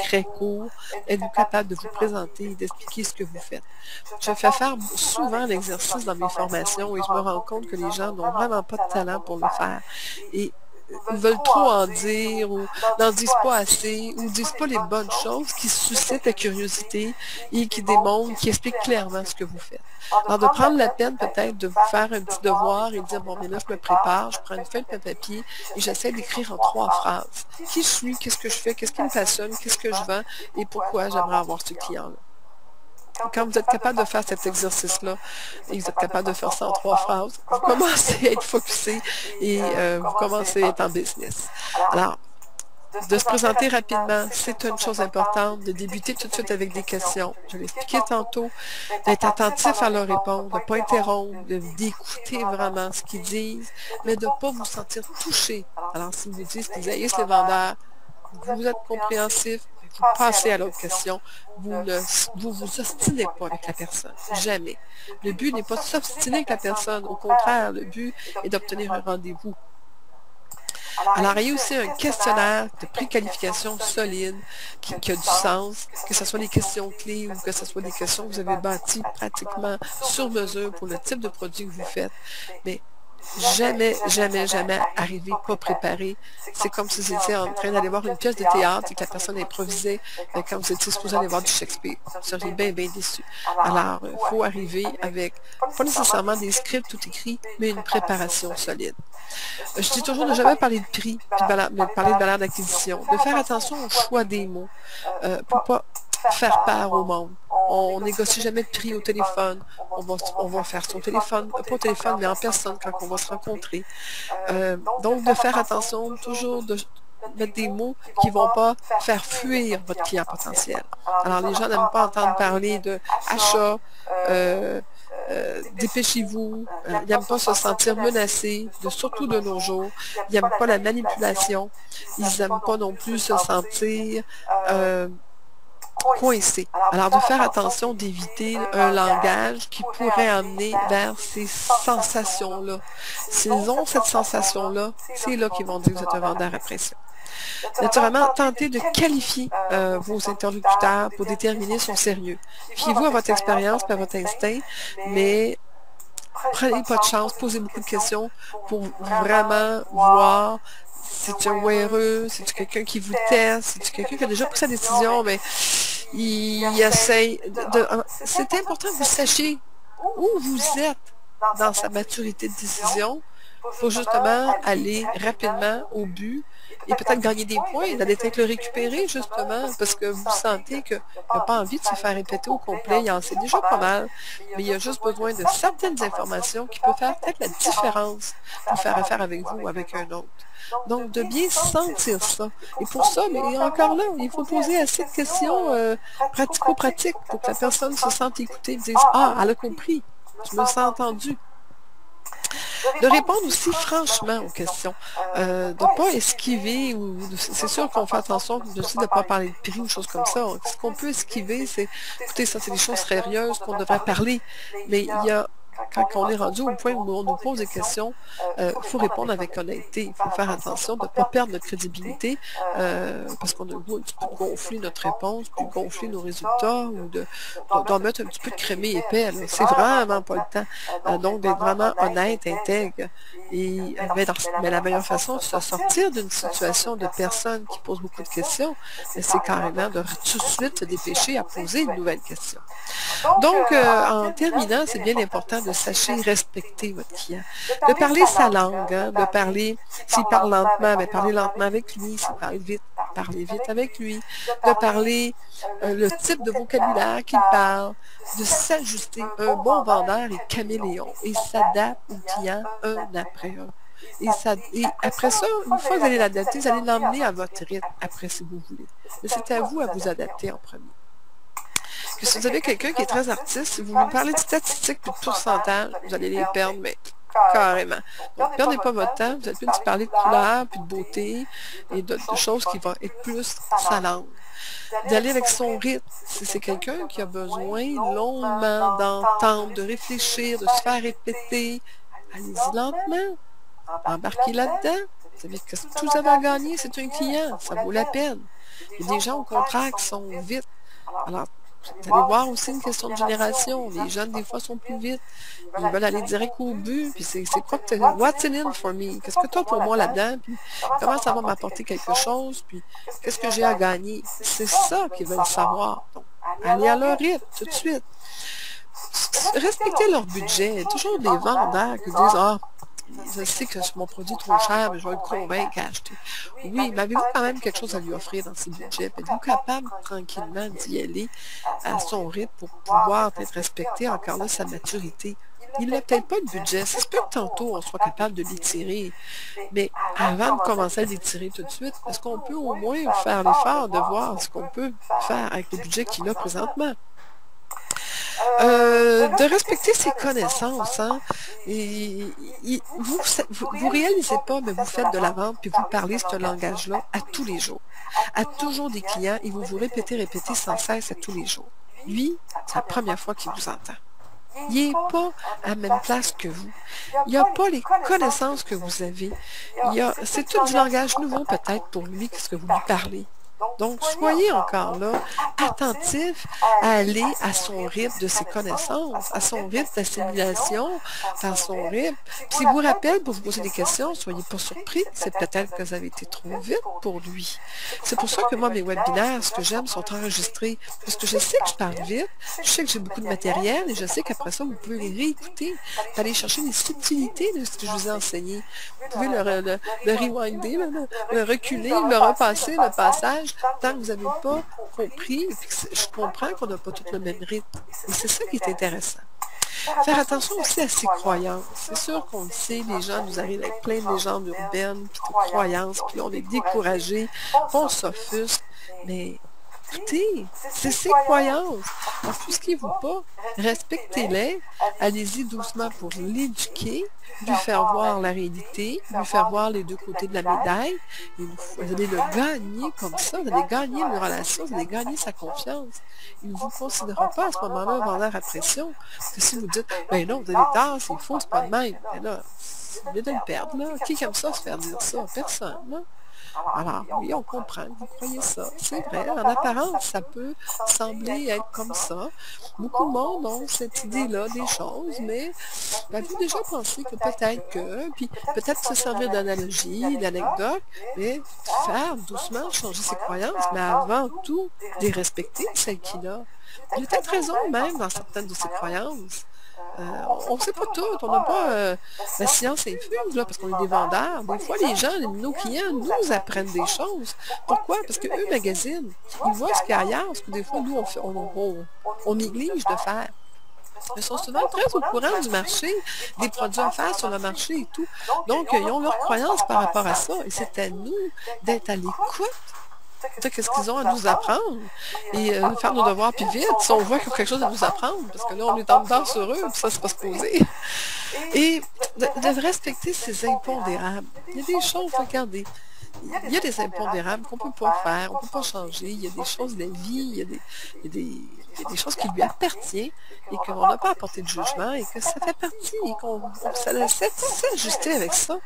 très court, êtes-vous capable de vous présenter et d'expliquer ce que vous faites? Je fais faire souvent l'exercice dans mes formations et je me rends compte que les gens n'ont vraiment pas de talent pour le faire. Et veulent trop en dire ou n'en disent pas assez ou disent pas les bonnes choses qui suscitent la curiosité et qui démontrent, qui expliquent clairement ce que vous faites. Alors, de prendre la peine peut-être de vous faire un petit devoir et de dire, bon, mais là, je me prépare, je prends une feuille de papier et j'essaie d'écrire en 3 phrases. Qui je suis, qu'est-ce que je fais, qu'est-ce qui me passionne, qu'est-ce que je vends et pourquoi j'aimerais avoir ce client-là. Quand vous êtes capable de faire cet exercice-là et vous êtes capable de faire ça en 3 phrases, vous commencez à être focusé et vous commencez à être en business. Alors, de se présenter rapidement, c'est une chose importante, de débuter tout de suite avec des questions. Je l'ai expliqué tantôt, d'être attentif à leur répondre, de ne pas interrompre, d'écouter vraiment ce qu'ils disent, mais de ne pas vous sentir touché. Alors, si vous disent qu'ils haïssent les vendeurs, vous êtes compréhensif, vous passez à l'autre question. Vous ostinez pas avec la personne. Jamais. Le but n'est pas de s'obstiner avec la personne. Au contraire, le but est d'obtenir un rendez-vous. Alors, il y a aussi un questionnaire de préqualification solide qui a du sens, que ce soit des questions clés ou que ce soit des questions que vous avez bâties pratiquement sur mesure pour le type de produit que vous faites. Mais jamais, jamais, jamais arriver pas préparé. C'est comme si vous étiez en train d'aller voir une pièce de théâtre et que la personne improvisait quand vous étiez supposé aller voir du Shakespeare. Vous seriez bien, bien déçu. Alors, il faut arriver avec, pas nécessairement des scripts tout écrits, mais une préparation solide. Je dis toujours de ne jamais parler de prix, mais de parler de valeur d'acquisition, de faire attention au choix des mots, pour ne pas faire peur au monde. On négocie jamais de prix au téléphone. On va faire son téléphone, pas au téléphone, mais en personne quand on va se rencontrer. Donc, de faire attention toujours de mettre des mots qui ne vont pas faire fuir votre client potentiel. Alors, les gens n'aiment pas entendre parler de achat, dépêchez-vous, ils n'aiment pas se sentir menacés, surtout de nos jours. Ils n'aiment pas la manipulation. Ils n'aiment pas non plus se sentir coincés. Alors, de faire attention d'éviter un langage qui pourrait amener vers ces sensations-là. S'ils ont cette sensation-là, c'est là qu'ils vont dire que vous êtes un vendeur à pression. Naturellement, tentez de qualifier vos interlocuteurs pour déterminer son sérieux. Fiez-vous à votre expérience et à votre instinct, mais prenez pas de chance, posez beaucoup de questions pour vraiment voir si c'est un weareux, si c'est quelqu'un qui vous teste, si c'est quelqu'un qui a déjà pris sa décision, mais il essaye de... C'est important que vous sachiez où vous êtes dans sa maturité de décision pour justement aller rapidement au but et peut-être gagner des points, d'aller peut-être le récupérer justement parce que vous sentez qu'il n'a pas envie de se faire répéter au complet, il en sait déjà pas mal, mais il a juste besoin de certaines informations qui peuvent faire peut-être la différence pour faire affaire avec vous ou avec un autre. Donc, de bien sentir ça. Et pour ça, mais encore là, il faut poser assez de questions pratico-pratiques pour que la personne se sente écoutée et dise « Ah, elle a compris, je me sens entendue ». De répondre aussi franchement aux questions, de ne pas esquiver, ou c'est sûr qu'on fait attention aussi de ne pas parler de prix ou choses comme ça. Ce qu'on peut esquiver, c'est, écoutez, ça c'est des choses sérieuses qu'on devrait parler, mais il y a quand on est rendu au point où on nous pose des questions, il faut répondre avec honnêteté. Il faut faire attention de ne pas perdre notre crédibilité parce qu'on a le goût un petit peu de gonfler notre réponse, puis gonfler nos résultats ou d'en mettre un petit peu de crémé épais. C'est vraiment pas le temps. Donc, d'être vraiment honnête, intègre. Mais la meilleure façon de se sortir d'une situation de personnes qui posent beaucoup de questions, c'est carrément de tout de suite se dépêcher à poser une nouvelle question. Donc, en terminant, c'est bien important de sachez respecter votre client. De parler sa langue, hein, de parler, s'il parle lentement, mais parlez lentement avec lui, s'il parle vite, parlez vite avec lui, de parler le type de vocabulaire qu'il parle, de s'ajuster. Un bon vendeur est caméléon et s'adapte au client un après un. Et après ça, une fois que vous allez l'adapter, vous allez l'emmener à votre rythme après si vous voulez. Mais c'est à vous à vous adapter en premier. Que si vous avez quelqu'un qui est très artiste, si vous lui parlez de statistiques et de pourcentage, vous allez les perdre, mais carrément. Donc, ne perdez pas votre temps, vous êtes plus de parler de couleur, puis de beauté, et de choses qui vont être plus sa langue. D'aller avec son rythme. Si c'est quelqu'un qui a besoin longuement d'entendre, de réfléchir, de se faire répéter, allez-y lentement. Embarquez là-dedans. Vous savez que tout vous avez à gagner, c'est un client. Ça vaut la peine. Il y a des gens, au contraire, qui sont vite. Alors, vous allez voir aussi une question de génération. Les jeunes, des fois, sont plus vite. Ils veulent aller direct au but. Puis c'est quoi que tu as? What's in it for me? Qu'est-ce que tu as pour moi là-dedans? Puis comment ça va m'apporter quelque chose? Puis qu'est-ce que j'ai à gagner? C'est ça qu'ils veulent savoir. Donc, allez à leur rythme tout de suite. Respectez leur budget. Il y a toujours des vendeurs qui disent « Ah, je sais que mon produit est trop cher, mais je vais le convaincre à acheter. » Oui, mais avez-vous quand même quelque chose à lui offrir dans ses budgets? Êtes-vous capable tranquillement d'y aller à son rythme pour pouvoir être respecté encore là sa maturité? Il n'a peut-être pas de budget. Ça se peut que tantôt on soit capable de l'étirer. Mais avant de commencer à l'étirer tout de suite, est-ce qu'on peut au moins faire l'effort de voir ce qu'on peut faire avec le budget qu'il a présentement? De respecter ses connaissances, hein. Et, vous réalisez pas, mais vous faites de la vente, puis vous parlez ce langage-là à tous les jours. À toujours des clients, et vous vous répétez sans cesse à tous les jours. Lui, c'est la première fois qu'il vous entend. Il n'est pas à la même place que vous. Il n'a pas les connaissances que vous avez. C'est tout du langage nouveau peut-être pour lui, ce que vous lui parlez. Donc, soyez encore là, attentif à aller à son rythme de ses connaissances, à son rythme d'assimilation, à son rythme. Puis, s'il vous rappelle pour vous poser des questions, ne soyez pas surpris, c'est peut-être que vous avez été trop vite pour lui. C'est pour ça que moi, mes webinaires, ce que j'aime, sont enregistrés, parce que je sais que je parle vite, je sais que j'ai beaucoup de matériel, et je sais qu'après ça, vous pouvez les réécouter, aller chercher les subtilités de ce que je vous ai enseigné. Vous pouvez le rewinder, le reculer, le repasser, le passage, tant que vous n'avez pas compris, et puis je comprends qu'on n'a pas tout le même rythme. Et c'est ça qui est intéressant. Faire attention aussi à ses croyances. C'est sûr qu'on le sait, les gens nous arrivent avec plein de légendes urbaines, puis de croyances, puis on est découragés, on s'offusque, mais écoutez, c'est ses croyances. Offusquez-vous pas, respectez-les, allez-y doucement pour l'éduquer, lui faire voir la réalité, lui faire voir les deux côtés de la médaille, et vous allez le gagner comme ça, vous allez gagner une relation, vous allez gagner sa confiance. Il ne vous considérera pas à ce moment-là un vendeur à pression, parce que si vous dites, ben non, vous avez tort, c'est faux, c'est pas de même, ben là, vous venez de le perdre, là. Qui aime ça se faire dire ça? Personne, là. Alors, oui, on comprend que vous croyez ça. C'est vrai, en apparence, ça peut sembler être comme ça. Beaucoup de monde ont cette idée-là des choses, mais vous déjà pensé que peut-être que, puis peut-être se servir d'analogie, d'anecdote, mais faire doucement changer ses croyances, mais avant tout, les respecter, celles qu'il a. Il a peut-être raison même dans certaines de ses croyances. On ne sait pas tout, on n'a pas la science infuse, là, parce qu'on est des vendeurs. Des fois, les gens, nos clients, nous apprennent des choses. Pourquoi? Parce qu'eux magasinent. Ils voient ce qu'il y a ailleurs, ce que des fois, nous, on néglige de faire. Ils sont souvent très au courant du marché, des produits offerts sur le marché et tout. Donc, ils ont leurs croyances par rapport à ça. Et c'est à nous d'être à l'écoute. Qu'est-ce qu'ils ont à nous apprendre et faire nos devoirs plus vite si on voit qu'il y a quelque chose à nous apprendre, parce que là on est en dedans sur eux, puis ça c'est pas se poser. Et de respecter ces impondérables. Il y a des choses, regardez, il y a des impondérables qu'on ne peut pas faire, on ne peut pas changer, il y a des choses de la vie, il y a des choses qui lui appartiennent et qu'on n'a pas à porter de jugement et que ça fait partie et qu'on essaie de s'ajuster avec ça.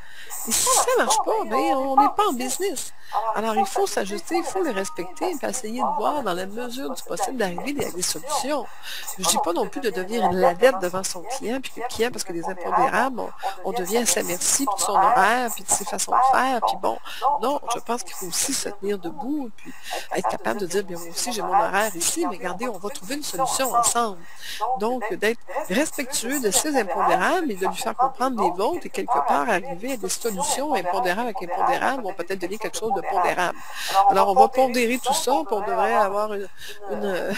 Et si ça ne marche pas, bien, on n'est pas en business. Alors, il faut s'ajuster, il faut les respecter et essayer de voir dans la mesure du possible d'arriver à des solutions. Je ne dis pas non plus de devenir une ladette devant son client, puis que le client, parce que les impondérables, on devient à sa merci, puis de son horaire, puis de ses façons de faire, puis bon, non, je pense qu'il faut aussi se tenir debout, puis être capable de dire, bien moi aussi j'ai mon horaire ici, mais regardez, on va trouver une solution ensemble. Donc, d'être respectueux de ses impondérables et de lui faire comprendre les vôtres et quelque part arriver à des solutions impondérables avec impondérables vont peut-être donner quelque chose de pondérable. Alors, on va pondérer tout ça, puis on devrait avoir un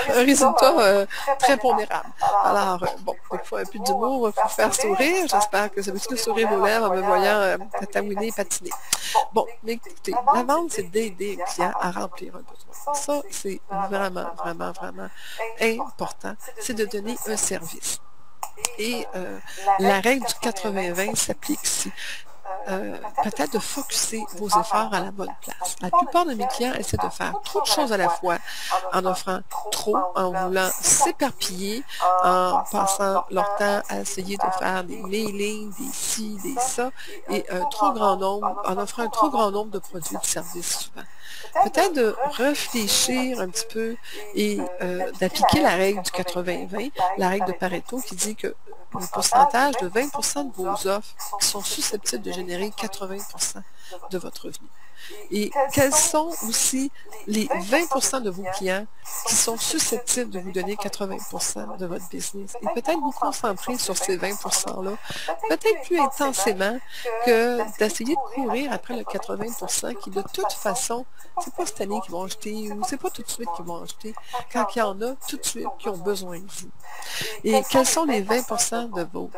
résultat très pondérable. Alors, bon, il faut un peu d'humour pour faire sourire. J'espère que ça vous fait sourire aux lèvres en me voyant tatouiner et patiner. Bon, mais écoutez, la vente, c'est d'aider un client à remplir un besoin. Ça, c'est vraiment, vraiment, vraiment important. C'est de donner un service. Et la règle du 80-20 s'applique ici. Peut-être de focusser vos efforts à la bonne place. La plupart de mes clients essaient de faire trop de choses à la fois, en offrant trop, en voulant s'éparpiller, en passant leur temps à essayer de faire des mailings, des ci, des ça, et en offrant un trop grand nombre de produits et de services souvent. Peut-être de réfléchir un petit peu et d'appliquer la règle du 80-20, la règle de Pareto qui dit que le pourcentage de 20% de vos offres qui sont susceptibles de générer 80% de votre revenu. Et quels sont aussi les 20% de vos clients qui sont susceptibles de vous donner 80% de votre business. Et peut-être vous concentrer sur ces 20%-là, peut-être plus intensément que d'essayer de courir après le 80% qui, de toute façon, c'est pas cette année qu'ils vont acheter ou c'est pas tout de suite qu'ils vont acheter, quand il y en a tout de suite qui ont besoin de vous. Et quels sont les 20% de vos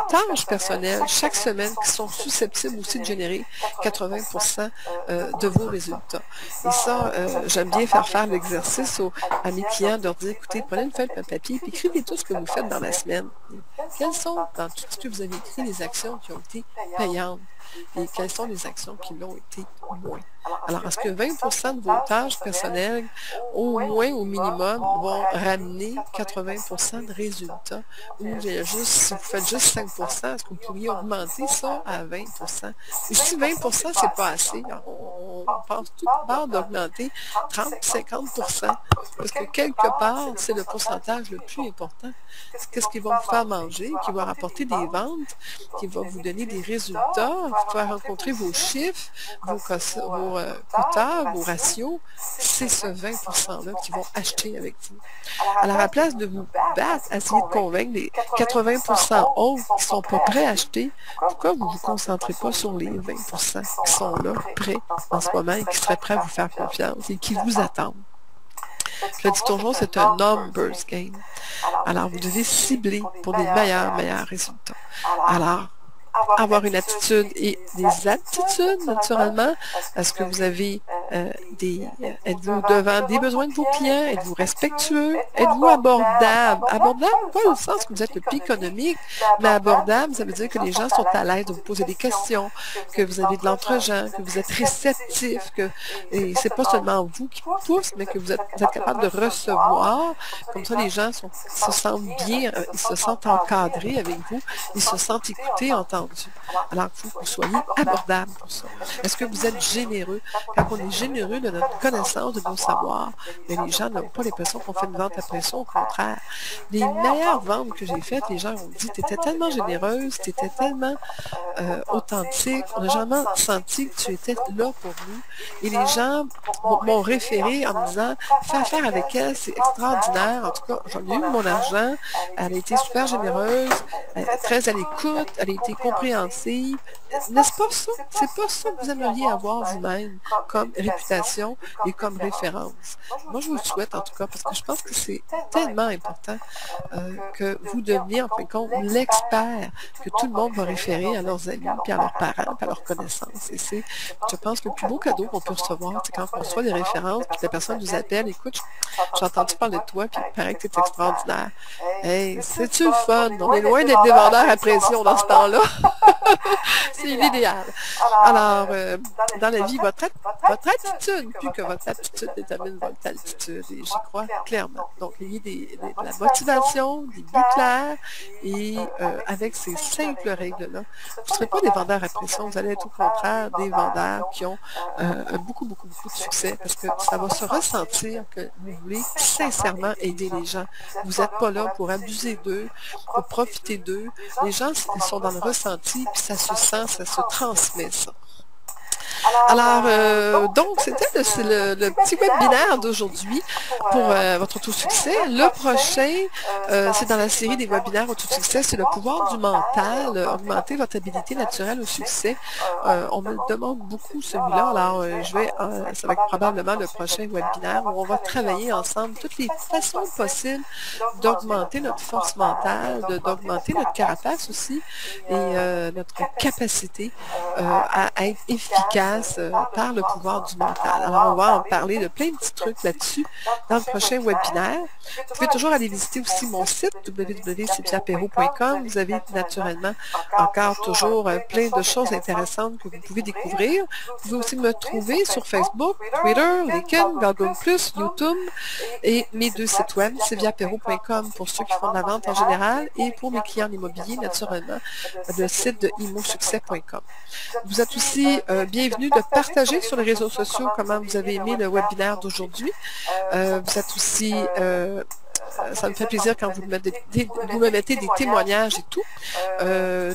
tâches personnelles chaque semaine qui sont susceptibles aussi de générer 80% de vos résultats. Et ça, j'aime bien faire l'exercice à mes clients, de leur dire, écoutez, prenez une feuille et un papier, puis écrivez tout ce que vous faites dans la semaine. Quelles sont, dans tout ce que vous avez écrit, les actions qui ont été payantes? Et quelles sont les actions qui l'ont été moins? Alors, est-ce que 20% de vos tâches personnelles, au moins au minimum, vont ramener 80% de résultats? Ou si vous faites juste 5%, est-ce que vous pourriez augmenter ça à 20%? Et si 20%, c'est pas assez, on pense tout part d'augmenter 30-50%. Parce que quelque part, c'est le pourcentage le plus important. Qu'est-ce qui va vous faire manger, qui va rapporter des ventes, qui va vous donner des résultats, vous faire rencontrer vos chiffres, vos quotas, vos ratios, c'est ce 20%-là qui vont acheter avec vous. Alors, à la place de vous battre, essayer de convaincre les 80% autres qui ne sont pas prêts à acheter, pourquoi vous ne vous concentrez pas sur les 20% qui sont là, prêts en ce moment, et qui seraient prêts à vous faire confiance et qui vous attendent? Je le dis toujours, c'est un numbers game. Alors, vous devez cibler pour des meilleurs résultats. Alors, avoir une attitude et des aptitudes, naturellement. Est-ce que vous avez êtes-vous devant des besoins de vos clients? Êtes-vous respectueux? Êtes-vous abordable? Abordable, pas au sens que vous êtes le plus économique, mais abordable, ça veut dire que les gens sont à l'aise de vous poser des questions, que vous avez de l'entre-gens, que vous êtes réceptif, que c'est pas seulement vous qui pousse, mais que vous êtes capable de recevoir. Comme ça, les gens se sentent bien, ils se sentent encadrés avec vous, ils se sentent écoutés, entendus. Alors, il faut que vous soyez abordable pour ça. Est-ce que vous êtes généreux? Quand on est généreux de notre connaissance, de nos savoirs, mais les gens n'ont pas l'impression qu'on fait une vente après ça, au contraire. Les meilleures ventes que j'ai faites, les gens ont dit, tu étais tellement généreuse, tu étais tellement authentique, on a jamais senti que tu étais là pour nous. Et les gens m'ont référé en me disant, fais affaire avec elle, c'est extraordinaire. En tout cas, j'en ai eu mon argent, elle a été super généreuse, très à l'écoute, elle a été compréhensive. N'est-ce pas ça? C'est pas ça que vous aimeriez avoir vous-même comme réputation et comme référence. Moi, je vous le souhaite en tout cas parce que je pense que c'est tellement important que vous deveniez en fin de compte l'expert que tout le monde va référer à leurs amis, puis à leurs parents, puis à leurs connaissances. Et c'est, je pense, le plus beau cadeau qu'on peut recevoir, c'est quand on reçoit des références, puis que la personne nous appelle, écoute, j'ai entendu parler de toi, puis il paraît que tu es extraordinaire. Hey, c'est-tu le fun? On est loin d'être des vendeurs à pression dans ce temps-là. C'est l'idéal. Alors, dans la vie, votre attitude, plus que votre aptitude détermine votre altitude, et j'y crois clairement. Donc, ayez de la motivation, des buts clairs, et avec ces simples règles-là, vous ne serez pas des vendeurs à pression, vous allez être au contraire des vendeurs qui ont beaucoup de succès, parce que ça va se ressentir que vous voulez sincèrement aider les gens. Vous n'êtes pas là pour abuser d'eux, pour profiter d'eux. Les gens sont dans le ressenti, puis ça se sent, ça se transmet, ça. Alors, donc, c'était le petit webinaire d'aujourd'hui pour votre autosuccès. Le prochain, c'est dans la série des webinaires autosuccès, c'est le pouvoir du mental, augmenter votre habilité naturelle au succès. On me demande beaucoup celui-là, alors ça va être probablement le prochain webinaire où on va travailler ensemble toutes les façons possibles d'augmenter notre force mentale, d'augmenter notre carapace aussi et notre capacité à être efficace par le pouvoir du mental. Alors, on va en parler de plein de petits trucs là-dessus dans le prochain webinaire. Vous pouvez toujours aller visiter aussi mon site www.sylviaperrault.com. Vous avez naturellement encore toujours plein de choses intéressantes que vous pouvez découvrir. Vous pouvez aussi me trouver sur Facebook, Twitter, LinkedIn, Google+, YouTube et mes deux sites web, sylviaperrault.com pour ceux qui font de la vente en général et pour mes clients en immobilier, naturellement, le site de immosuccès.com. Vous êtes aussi bienvenue de partager sur les réseaux sociaux comment vous avez aimé le webinaire d'aujourd'hui. Vous êtes aussi ça me fait plaisir quand vous me mettez des témoignages et tout.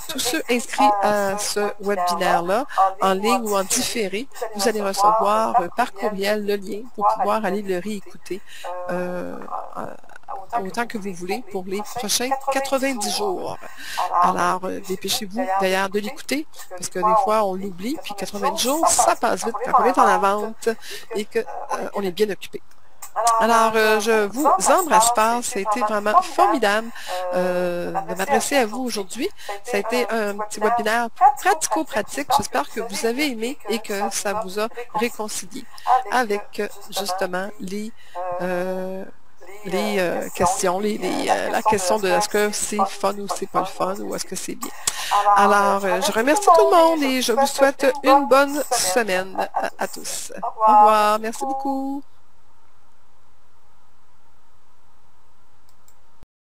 Tous ceux inscrits à ce webinaire-là, en ligne ou en différé, vous allez recevoir par courriel le lien pour pouvoir aller le réécouter autant que vous voulez pour les prochains 90 jours. Alors, dépêchez-vous d'ailleurs de l'écouter, parce que des fois, on l'oublie, puis 90 jours, ça passe vite quand on est en vente et qu'on est bien occupé. Alors, je vous embrasse fort. C'était vraiment formidable de m'adresser à vous aujourd'hui. Ça a été un petit webinaire pratico-pratique. J'espère que vous avez aimé et que ça vous a réconcilié avec justement les questions, la question de est-ce que c'est fun ou c'est pas le fun ou est-ce que c'est bien. Alors, je remercie tout le monde et je vous souhaite une bonne semaine à tous. Au revoir. Merci beaucoup.